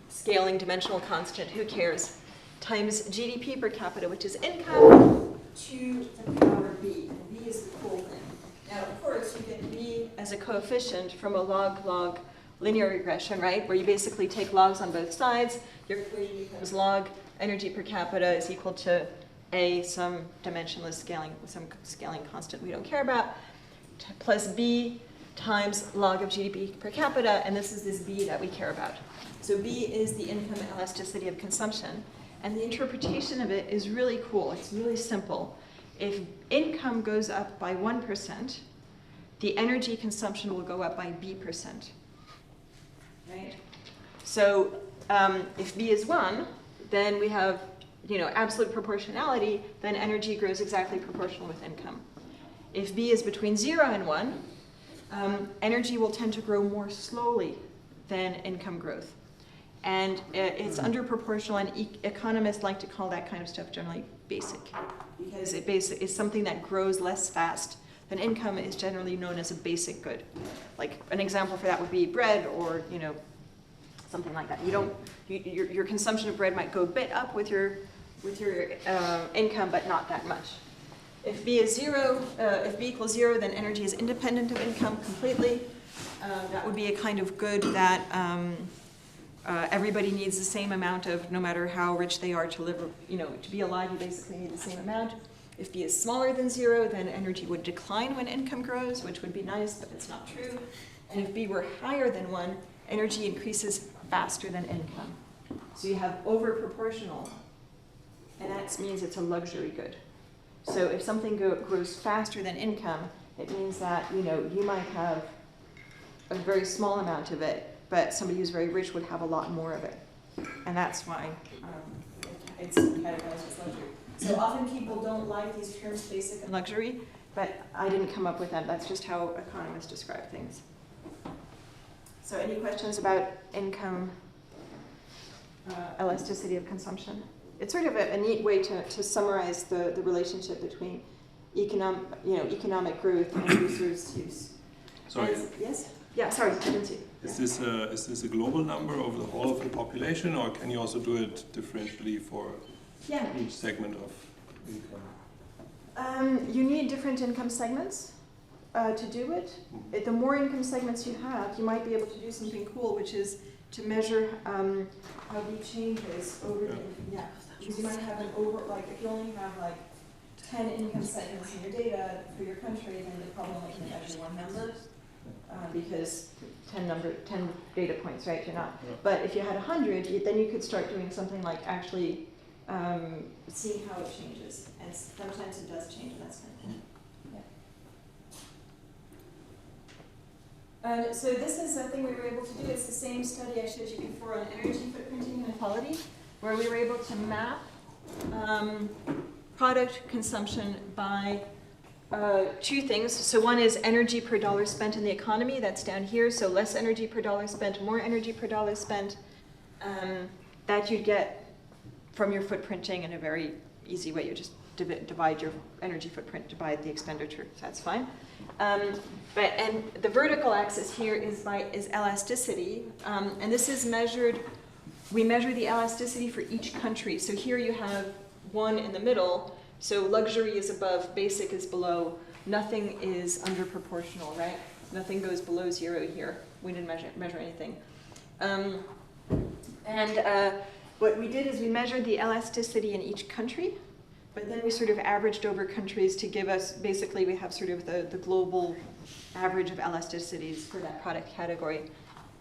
scaling dimensional constant, who cares, times GDP per capita, which is income, to the power B. And B is the cool thing. Now, of course, you get B as a coefficient from a log-log linear regression, right? Where you basically take logs on both sides. Your equation becomes log energy per capita is equal to A, some dimensionless scaling, some scaling constant we don't care about, plus B times log of GDP per capita, and this is this B that we care about. So B is the income elasticity of consumption. And the interpretation of it is really cool. It's really simple. If income goes up by 1%, the energy consumption will go up by B%. Right? So if B is 1, then we have absolute proportionality, then energy grows exactly proportional with income. If B is between 0 and 1, energy will tend to grow more slowly than income growth. And it's underproportional, and economists like to call that kind of stuff generally basic, because it is something that grows less fast than income is generally known as a basic good. Like an example for that would be bread, or something like that. Your consumption of bread might go a bit up with your income, but not that much. If B is 0, if B equals 0, then energy is independent of income completely. That would be a kind of good that everybody needs the same amount of, no matter how rich they are to live, to be alive, you basically need the same amount. If B is smaller than 0, then energy would decline when income grows, which would be nice, but it's not true. And if B were higher than 1, energy increases faster than income. So you have over proportional, and that means it's a luxury good. So if something grows faster than income, it means that, you know, you might have a very small amount of it, but somebody who's very rich would have a lot more of it. And that's why it's categorized as luxury. So often people don't like these terms, basic and luxury, but I didn't come up with them. That's just how economists describe things. So any questions about income elasticity of consumption? It's sort of a neat way to summarize the relationship between economic growth and resource use. Sorry. Yes? Yeah, sorry, I didn't see. Is this a global number over the whole of the population, or can you also do it differentially for each segment of income? You need different income segments to do it. The more income segments you have, you might be able to do something cool, which is to measure how the changes over the, because you might have an like if you only have like 10 income segments in your data for your country, then you probably only can measure one number. Because 10 data points, right? You're not. But if you had 100, then you could start doing something like actually seeing how it changes. And sometimes it does change, and that's kind of cool. So this is something we were able to do. It's the same study I showed you before on energy footprinting inequality, where we were able to map product consumption by two things. So one is energy per dollar spent in the economy. That's down here. So less energy per dollar spent, more energy per dollar spent. That you'd get from your footprinting in a very easy way. You just divide your energy footprint by the expenditure. So that's fine. And the vertical axis here is elasticity. And this is measured. We measure the elasticity for each country. So here you have one in the middle. So luxury is above, basic is below, nothing is under proportional, right? Nothing goes below 0 here. We didn't measure anything. What we did is we measured the elasticity in each country, but then we sort of averaged over countries to give us, basically we have sort of the global average of elasticities for that product category.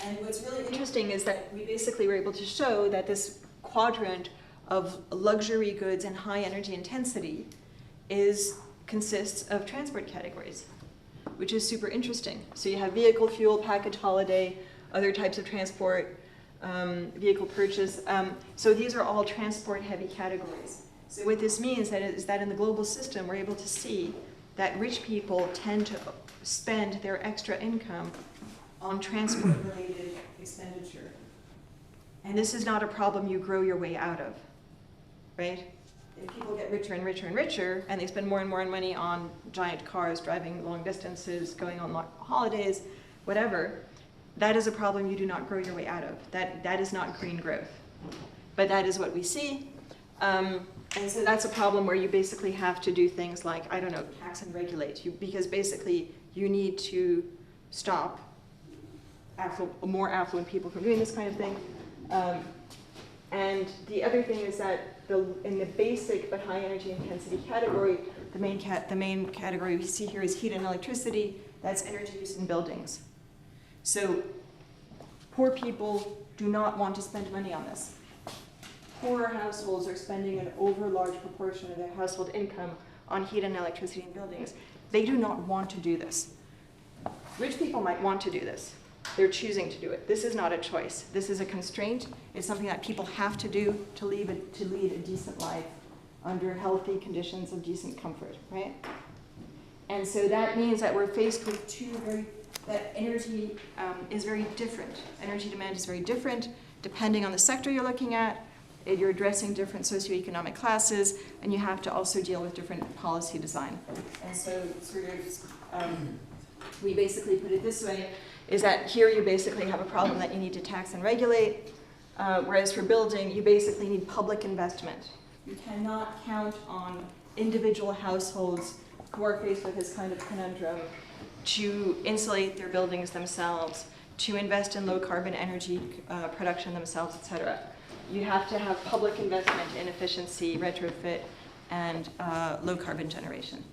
And what's really interesting is that we basically were able to show that this quadrant of luxury goods and high energy intensity consists of transport categories, which is super interesting. So you have vehicle, fuel, package, holiday, other types of transport, vehicle purchase. So these are all transport heavy categories. So what this means is that in the global system, we're able to see that rich people tend to spend their extra income on transport related expenditure. And this is not a problem you grow your way out of. Right? If people get richer and richer and richer, and they spend more and more money on giant cars, driving long distances, going on holidays, whatever, that is a problem you do not grow your way out of. That is not green growth. But that is what we see. And so that's a problem where you basically have to do things like, I don't know, tax and regulate. Because basically you need to stop more affluent people from doing this kind of thing. And the other thing is that in the basic but high energy intensity category, the main category we see here is heat and electricity. That's energy use in buildings. So poor people do not want to spend money on this. Poorer households are spending an overlarge proportion of their household income on heat and electricity in buildings. They do not want to do this. Rich people might want to do this. They're choosing to do it. This is not a choice. This is a constraint. It's something that people have to do to lead a decent life under healthy conditions of decent comfort, right? And so that means that we're faced with that energy is very different. Energy demand is very different depending on the sector you're looking at. You're addressing different socioeconomic classes, and you have to also deal with different policy design. And so sort of, we basically put it this way, is that here you basically have a problem that you need to tax and regulate, whereas for building, you basically need public investment. You cannot count on individual households who are faced with this kind of conundrum to insulate their buildings themselves, to invest in low carbon energy production themselves, etc. You have to have public investment in efficiency, retrofit, and low carbon generation.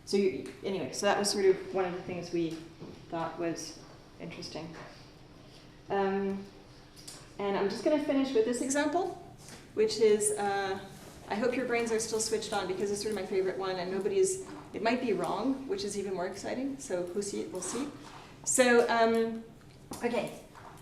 So anyway, so that was sort of one of the things we thought was interesting. And I'm just going to finish with this example, which is, I hope your brains are still switched on because it's sort of my favorite one, and it might be wrong, which is even more exciting, so we'll see. So, okay,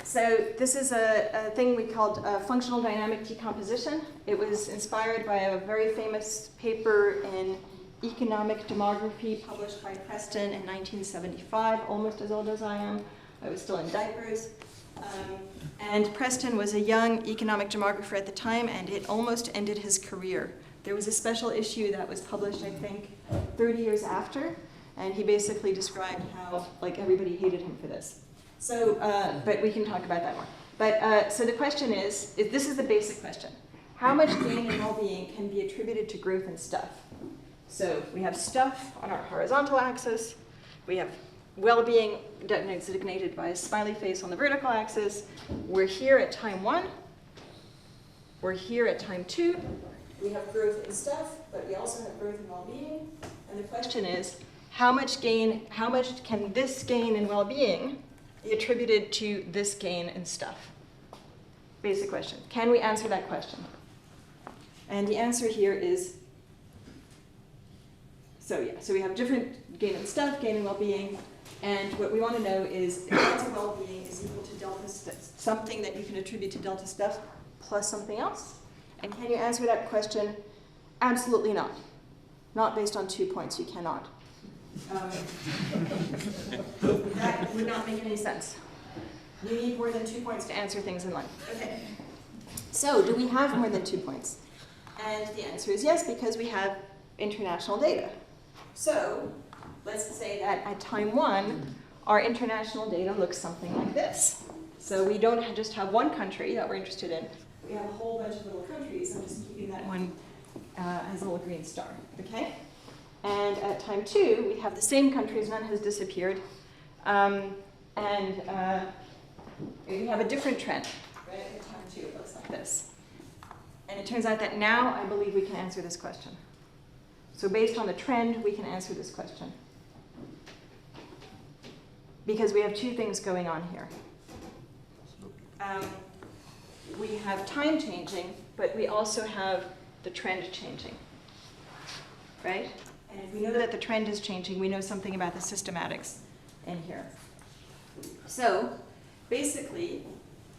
so this is a thing we called functional dynamic decomposition. It was inspired by a very famous paper in Economic Demography published by Preston in 1975, almost as old as I am. I was still in diapers. And Preston was a young economic demographer at the time, and it almost ended his career. There was a special issue that was published, I think, 30 years after, and he basically described how everybody hated him for this. So, but we can talk about that more. But so the question is this is the basic question: how much gain and well-being can be attributed to growth in stuff? So we have stuff on our horizontal axis. We have well-being designated by a smiley face on the vertical axis. We're here at time 1. We're here at time 2. We have growth in stuff, but we also have growth in well-being. And the question is, how much can this gain in well-being be attributed to this gain in stuff? Basic question. Can we answer that question? And the answer here is, so we have different gain in stuff, gain in well-being, and what we want to know is if delta well-being is equal to delta something that you can attribute to delta stuff plus something else. And can you answer that question? Absolutely not. Not based on 2 points, you cannot. That would not make any sense. You need more than 2 points to answer things in life. Okay. So do we have more than 2 points? And the answer is yes, because we have international data. So let's say that at time 1, our international data looks something like this. So we don't just have one country that we're interested in. We have a whole bunch of little countries. I'm just keeping that one as a little green star. Okay? And at time 2, we have the same countries. None has disappeared. And we have a different trend. Right? At time 2, it looks like this. And it turns out that now I believe we can answer this question. So based on the trend, we can answer this question. Because we have 2 things going on here. We have time changing, but we also have the trend changing. Right? And if we know that the trend is changing, we know something about the systematics in here. So basically,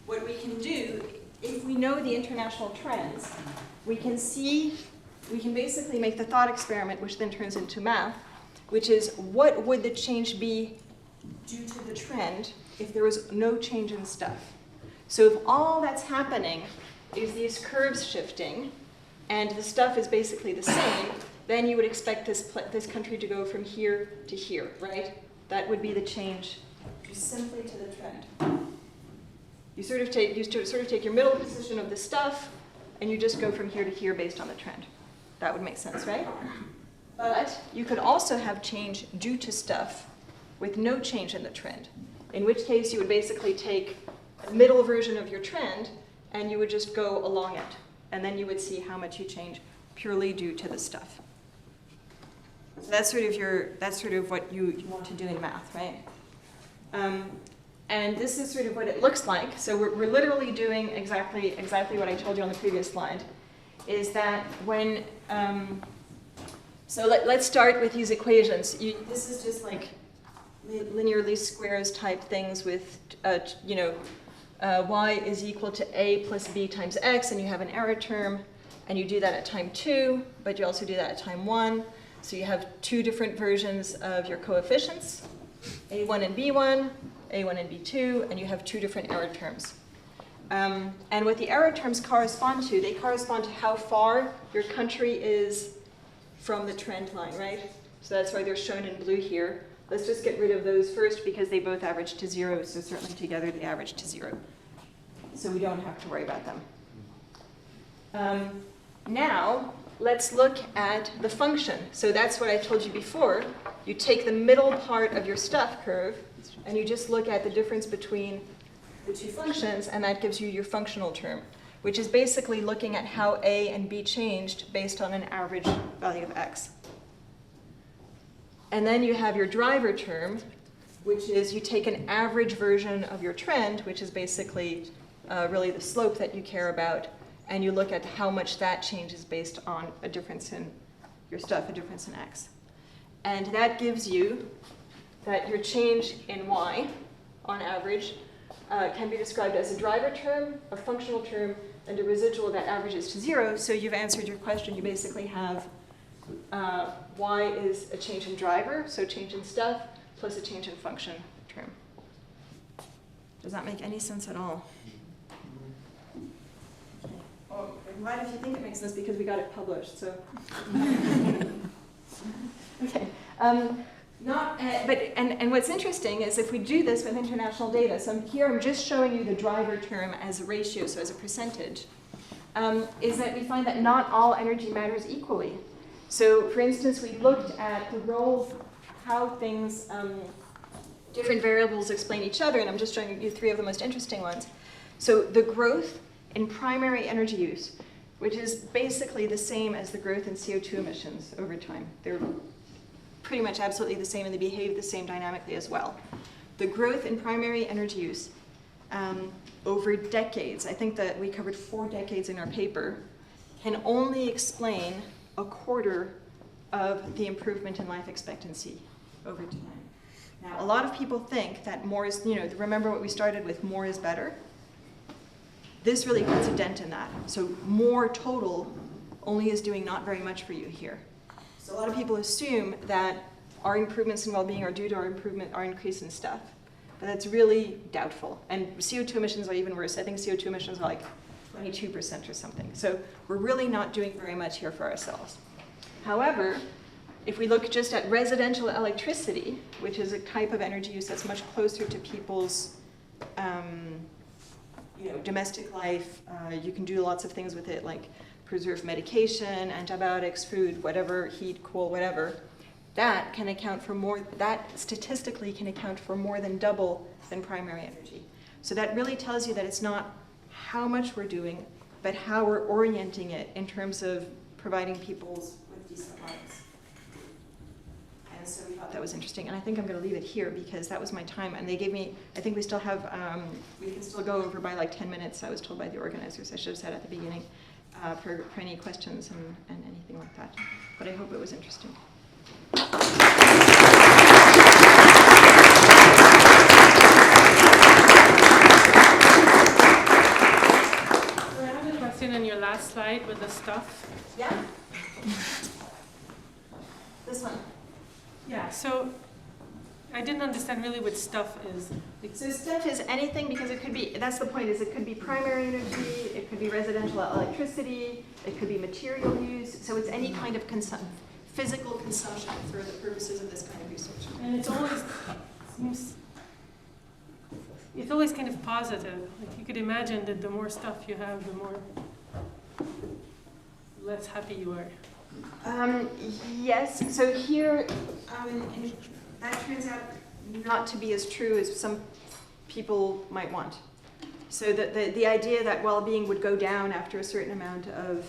what we can do, if we know the international trends, we can basically make the thought experiment, which then turns into math, which is what would the change be due to the trend if there was no change in stuff? So if all that's happening is these curves shifting, and the stuff is basically the same, then you would expect this country to go from here to here, right? That would be the change just simply to the trend. You sort of take your middle position of the stuff, and you just go from here to here based on the trend. That would make sense, right? But you could also have change due to stuff with no change in the trend, in which case you would basically take a middle version of your trend, and you would just go along it. And then you would see how much you change purely due to the stuff. So that's sort of what you want to do in math, right? And this is sort of what it looks like. So we're literally doing exactly what I told you on the previous slide, is that when, so let's start with these equations. This is just like linear least squares type things with, y is equal to a plus b times x, and you have an error term, and you do that at time 2, but you also do that at time 1. So you have 2 different versions of your coefficients, a1 and b1, a1 and b2, and you have 2 different error terms. And what the error terms correspond to, they correspond to how far your country is from the trend line, right? So that's why they're shown in blue here. Let's just get rid of those first because they both average to 0, so certainly together they average to 0. So we don't have to worry about them. Now, let's look at the function. So that's what I told you before. You take the middle part of your stuff curve, and you just look at the difference between the 2 functions, and that gives you your functional term. which is basically looking at how A and B changed based on an average value of X. And then you have your driver term, which is you take an average version of your trend, which is basically really the slope that you care about, and you look at how much that changes based on a difference in your stuff, a difference in X. And that gives you that your change in Y, on average, can be described as a driver term, a functional term, and a residual that averages to 0. So you've answered your question. You basically have Y is a change in driver, so change in stuff, plus a change in function term. Does that make any sense at all? Well, I'm glad if you think it makes sense because we got it published, so. Okay. And what's interesting is if we do this with international data, so here I'm just showing you the driver term as a ratio, so as a percentage, is that we find that not all energy matters equally. So for instance, we looked at the role, how things, different variables explain each other, and I'm just showing you 3 of the most interesting ones. So the growth in primary energy use, which is basically the same as the growth in CO2 emissions over time. They're pretty much absolutely the same, and they behave the same dynamically as well. The growth in primary energy use over decades, I think that we covered 4 decades in our paper, can only explain a quarter of the improvement in life expectancy over time. Now, a lot of people think that more is, remember what we started with, more is better? This really puts a dent in that. So more total only is doing not very much for you here. So a lot of people assume that our improvements in well-being are due to our increase in stuff. But that's really doubtful. And CO2 emissions are even worse. I think CO2 emissions are like 22% or something. So we're really not doing very much here for ourselves. However, if we look just at residential electricity, which is a type of energy use that's much closer to people's domestic life, you can do lots of things with it, like preserve medication, antibiotics, food, whatever, heat, cool, whatever. That can account for more, that statistically can account for more than double than primary energy. So that really tells you that it's not how much we're doing, but how we're orienting it in terms of providing people with decent lives. And so we thought that was interesting. And I think I'm going to leave it here because that was my time. And they gave me, I think we still have, we can still go over by like 10 minutes, I was told by the organizers. I should have said at the beginning for any questions and anything like that. But I hope it was interesting. So I have a question on your last slide with the stuff. Yeah? This one. Yeah, so I didn't understand really what stuff is. So stuff is anything, because it could be, that's the point, is it could be primary energy, it could be residential electricity, it could be material use, so it's any kind of physical consumption for the purposes of this kind of research. And it's always kind of positive. Like you could imagine that the more stuff you have, the more less happy you are. Yes, so here, that turns out not to be as true as some people might want. So the idea that well-being would go down after a certain amount of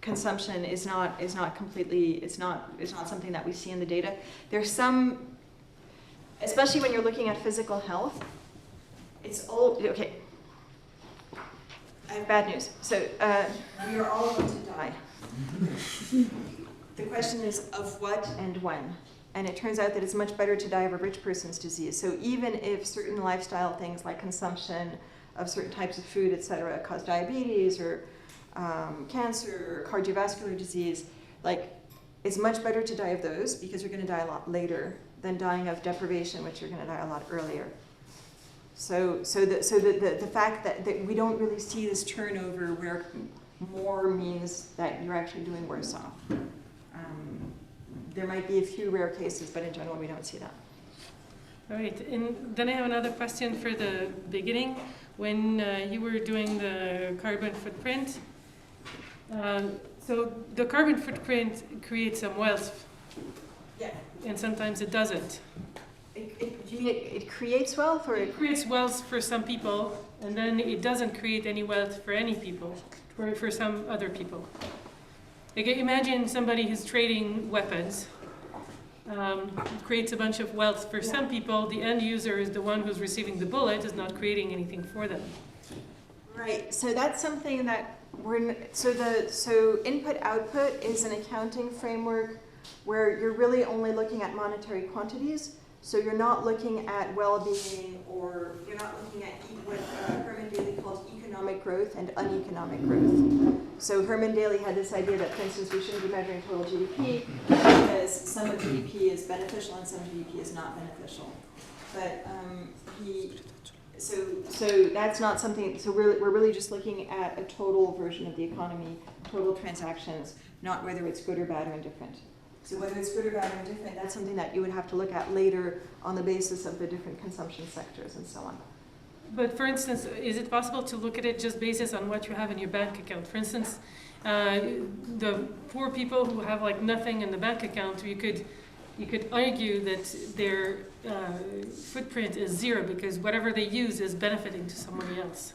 consumption is not completely, it's not something that we see in the data. There's some, especially when you're looking at physical health, it's all, okay. I have bad news. So we are all going to die. The question is of what and when. And it turns out that it's much better to die of a rich person's disease. So even if certain lifestyle things like consumption of certain types of food, et cetera, cause diabetes or cancer or cardiovascular disease, like it's much better to die of those because you're going to die a lot later than dying of deprivation, which you're going to die a lot earlier. So the fact that we don't really see this turnover where more means that you're actually doing worse off. There might be a few rare cases, but in general we don't see that. All right, and then I have another question for the beginning. When you were doing the carbon footprint, so the carbon footprint creates some wealth. Yeah. And sometimes it doesn't. Do you mean it creates wealth, or It creates wealth for some people, and then it doesn't create any wealth for any people, for some other people. Like, imagine somebody who's trading weapons, creates a bunch of wealth for some people. The end user is the one who's receiving the bullet, is not creating anything for them. Right, so that's something that so input-output is an accounting framework where you're really only looking at monetary quantities. So you're not looking at well-being, or you're not looking at what Herman Daly called economic growth and uneconomic growth. So Herman Daly had this idea that, for instance, we shouldn't be measuring total GDP because some of GDP is beneficial and some GDP is not beneficial. But so that's not something. So we're really just looking at a total version of the economy, total transactions, not whether it's good or bad or indifferent. So whether it's good or bad or indifferent, that's something that you would have to look at later on the basis of the different consumption sectors and so on. But for instance, is it possible to look at it just basis on what you have in your bank account? For instance, the poor people who have like nothing in the bank account, you could argue that their footprint is zero because whatever they use is benefiting to somebody else.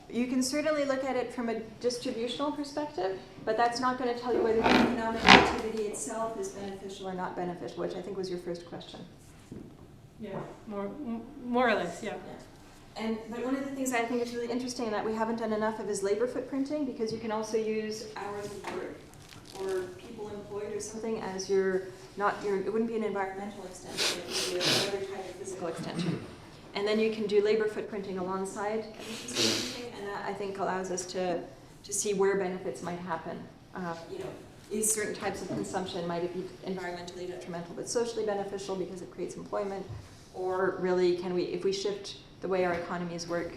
You can certainly look at it from a distributional perspective, but that's not going to tell you whether the economic activity itself is beneficial or not beneficial, which I think was your first question. Yeah, more or less, yeah. But one of the things I think is really interesting that we haven't done enough of is labor footprinting, because you can also use hours of work or people employed or something as it wouldn't be an environmental extension, it would be another type of physical extension. And then you can do labor footprinting alongside emissions footprinting, and that I think allows us to see where benefits might happen. Is certain types of consumption, might it be environmentally detrimental but socially beneficial because it creates employment? Or really, if we shift the way our economies work,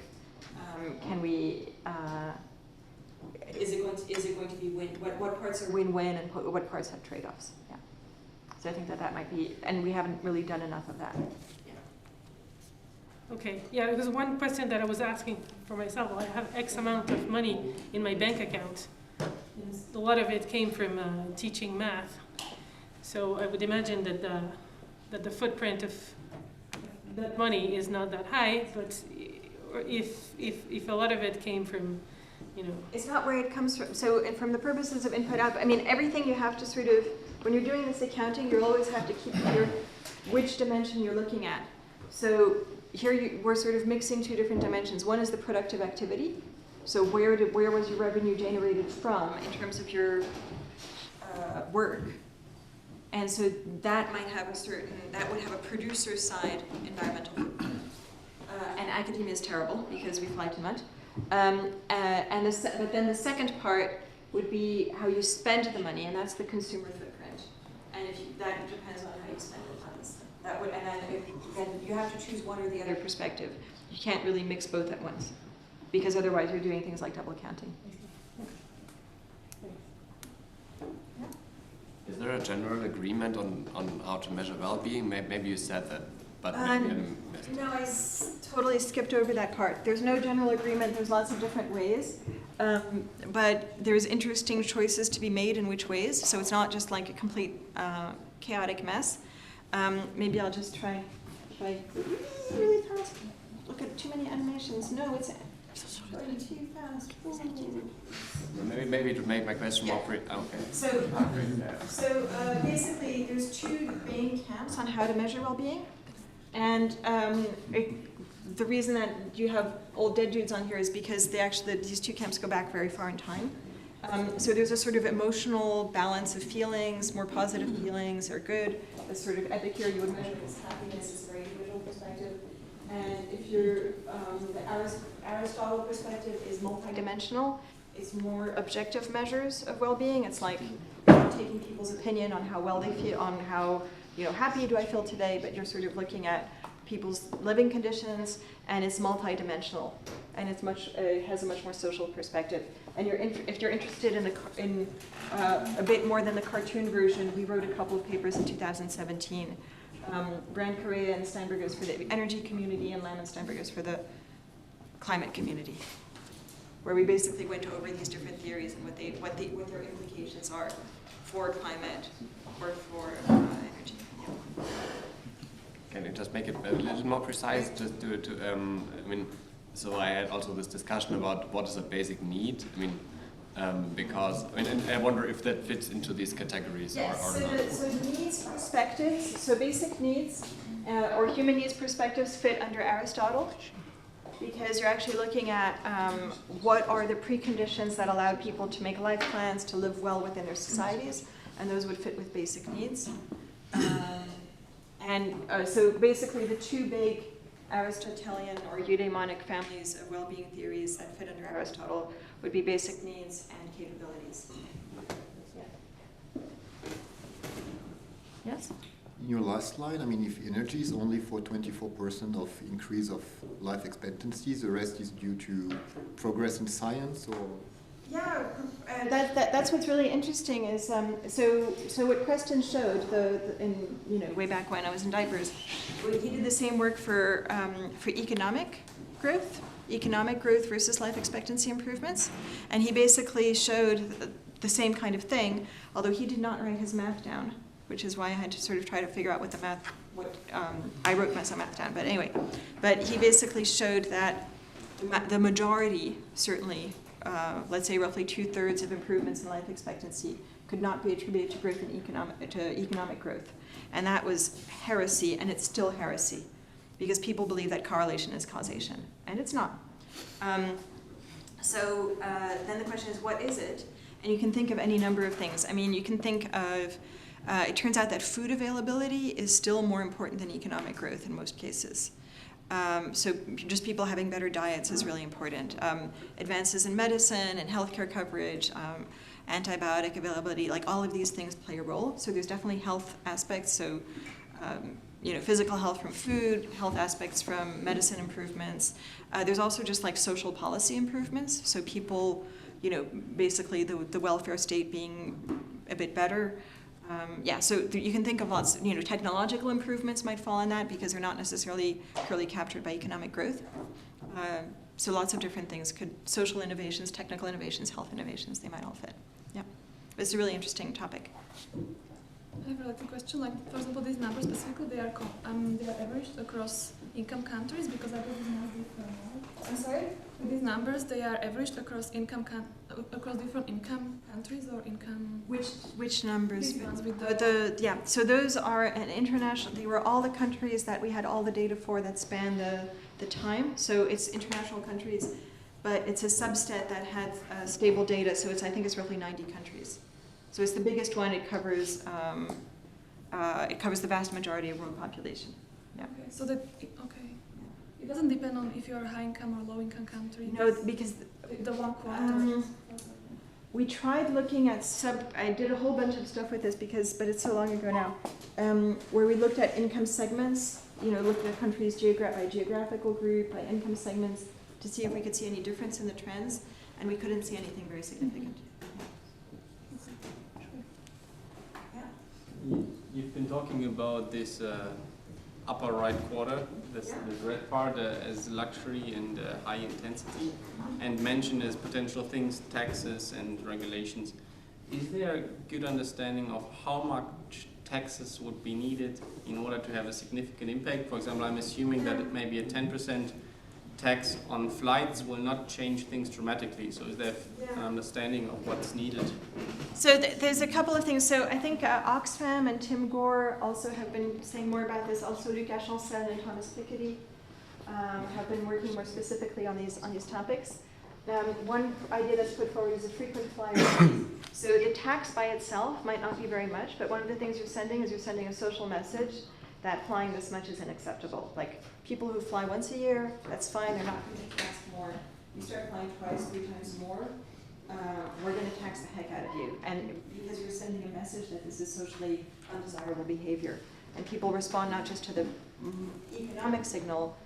is it going to be win? What parts are win-win and what parts have trade-offs? Yeah. So I think that might be, and we haven't really done enough of that. Okay, yeah, because one question that I was asking for myself, well, I have X amount of money in my bank account. And a lot of it came from teaching math. So I would imagine that the footprint of that money is not that high, but if a lot of it came from, It's not where it comes from. So from the purposes of input-output, I mean, everything you have to sort of, when you're doing this accounting, you always have to keep which dimension you're looking at. So here we're sort of mixing two different dimensions. One is the productive activity. So where was your revenue generated from in terms of your work? And so that might have that would have a producer side environmental footprint. And academia is terrible because we fly too much. But then the second part would be how you spend the money, and that's the consumer footprint. And that depends on how you spend the funds. Then you have to choose one or the other perspective. You can't really mix both at once, because otherwise you're doing things like double counting. Is there a general agreement on how to measure well-being? Maybe you said that, but maybe I missed it. No, I totally skipped over that part. There's no general agreement. There's lots of different ways. But there's interesting choices to be made in which ways. So it's not just like a complete chaotic mess. Maybe I'll just try really fast. Look at too many animations. No, it's going too fast. Maybe to make my question more okay. So basically, there's two main camps on how to measure well-being, and the reason that you have old dead dudes on here is because these two camps go back very far in time. So there's a sort of emotional balance of feelings. More positive feelings are good. A sort of Epicure, you would measure this happiness is a very individual perspective. And if you're, the Aristotle perspective is multidimensional. It's more objective measures of well-being. It's like taking people's opinion on how well they feel, on how happy do I feel today, but you're sort of looking at people's living conditions, and it's multidimensional, and it has a much more social perspective. And if you're interested in a bit more than the cartoon version, we wrote a couple of papers in 2017. Brand Correa and Steinberger is for the energy community, and Lamb and Steinberger is for the climate community, where we basically went over these different theories and what their implications are for climate or for energy. Can you just make it a little more precise? Just do it to, I mean, so I had also this discussion about what is a basic need. I mean, because, I mean, and I wonder if that fits into these categories or not. So needs perspectives, so basic needs or human needs perspectives fit under Aristotle, because you're actually looking at what are the preconditions that allow people to make life plans, to live well within their societies, and those would fit with basic needs. So basically the two big Aristotelian or eudaimonic families of well-being theories that fit under Aristotle would be basic needs and capabilities. Yeah. Yes? In your last slide, I mean, if energy is only for 24% of increase of life expectancy, the rest is due to progress in science, or? Yeah, that's what's really interesting is so what Preston showed way back when I was in diapers, he did the same work for economic growth versus life expectancy improvements, and he basically showed the same kind of thing, although he did not write his math down, which is why I had to sort of try to figure out I wrote some math down, but anyway, but he basically showed that the majority, certainly, let's say roughly 2/3 of improvements in life expectancy could not be attributed to growth in economic growth. And that was heresy, and it's still heresy, because people believe that correlation is causation, and it's not. Then the question is, what is it? And you can think of any number of things. I mean, you can think of, it turns out that food availability is still more important than economic growth in most cases. So just people having better diets is really important. Advances in medicine and healthcare coverage, antibiotic availability, like all of these things play a role. So there's definitely health aspects. So, physical health from food, health aspects from medicine improvements. There's also just like social policy improvements. So people, basically the welfare state being a bit better. So you can think of lots, technological improvements might fall in that because they're not necessarily purely captured by economic growth. So lots of different things social innovations, technical innovations, health innovations, they might all fit. Yeah. But it's a really interesting topic. I have a related question. Like, for example, these numbers specifically, they are averaged across income countries, because I believe these numbers differ. I'm sorry? With these numbers, they are averaged across across different income countries or income. Which numbers? These ones with So those are an international. They were all the countries that we had all the data for that span the time. So it's international countries, but it's a subset that had stable data. So I think it's roughly 90 countries. So it's the biggest one. It covers the vast majority of world population. Yeah. Okay. So it doesn't depend on if you're a high income or low income country. No, because the one quarter. We tried looking at I did a whole bunch of stuff with this but it's so long ago now, where we looked at income segments. Looked at countries by geographical group, by income segments, to see if we could see any difference in the trends, and we couldn't see anything very significant. You've been talking about this upper right quarter, this red part, as luxury and high intensity, and mentioned as potential things, taxes and regulations. Is there a good understanding of how much taxes would be needed in order to have a significant impact? For example, I'm assuming that it may be a 10% tax on flights will not change things dramatically. So is there an understanding of what's needed? So there's a couple of things. So I think Oxfam and Tim Gore also have been saying more about this. Also Luc Achancel and Thomas Piketty have been working more specifically on these topics. One idea that's put forward is a frequent flyer. So the tax by itself might not be very much, but one of the things you're sending a social message that flying this much is unacceptable. Like, people who fly once a year, that's fine, they're not going to tax more. You start flying twice, 3 times more, we're going to tax the heck out of you. And because you're sending a message that this is socially undesirable behavior. And people respond not just to the economic signal,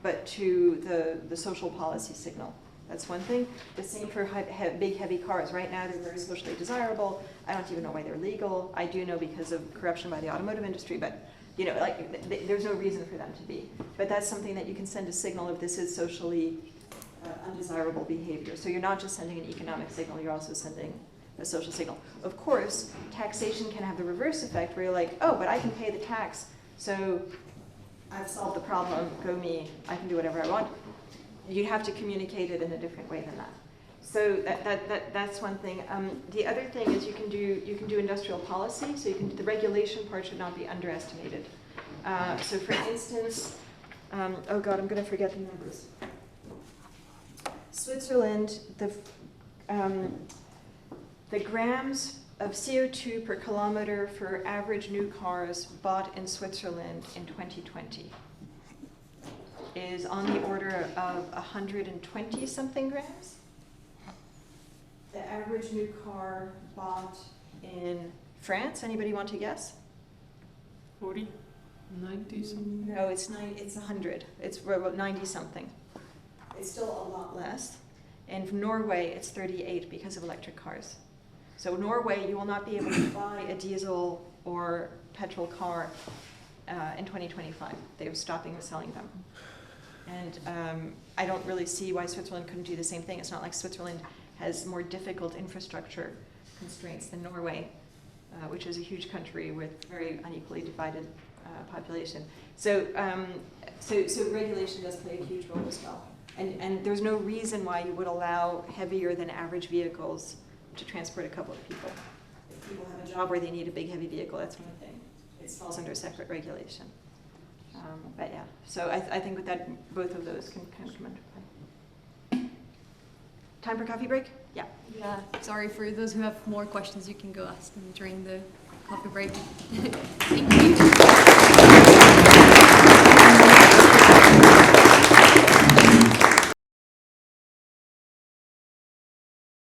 but to the social policy signal. That's one thing. The same for big, heavy cars. Right now, they're very socially desirable. I don't even know why they're legal. I do know because of corruption by the automotive industry, but there's no reason for them to be. But that's something that you can send a signal of this is socially undesirable behavior. So you're not just sending an economic signal, you're also sending a social signal. Of course, taxation can have the reverse effect where you're like, oh, but I can pay the tax, so I've solved the problem, go me, I can do whatever I want. You'd have to communicate it in a different way than that. So that's one thing. The other thing is you can do industrial policy, so the regulation part should not be underestimated. So for instance, oh God, I'm going to forget the numbers. Switzerland, the grams of CO2 per kilometer for average new cars bought in Switzerland in 2020 is on the order of 120 something grams. The average new car bought in France, anybody want to guess? 40? 90 something? No, it's 100. It's about 90 something. It's still a lot less. In Norway, it's 38 because of electric cars. So Norway, you will not be able to buy a diesel or petrol car in 2025. They're stopping selling them. And I don't really see why Switzerland couldn't do the same thing. It's not like Switzerland has more difficult infrastructure constraints than Norway, which is a huge country with very unequally divided population. So regulation does play a huge role as well. And there's no reason why you would allow heavier than average vehicles to transport a couple of people. If people have a job where they need a big heavy vehicle, that's one thing. It falls under separate regulation. But yeah, so I think with that, both of those can kind of come into play. Time for coffee break? Yeah. Yeah, sorry, for those who have more questions, you can go ask them during the coffee break.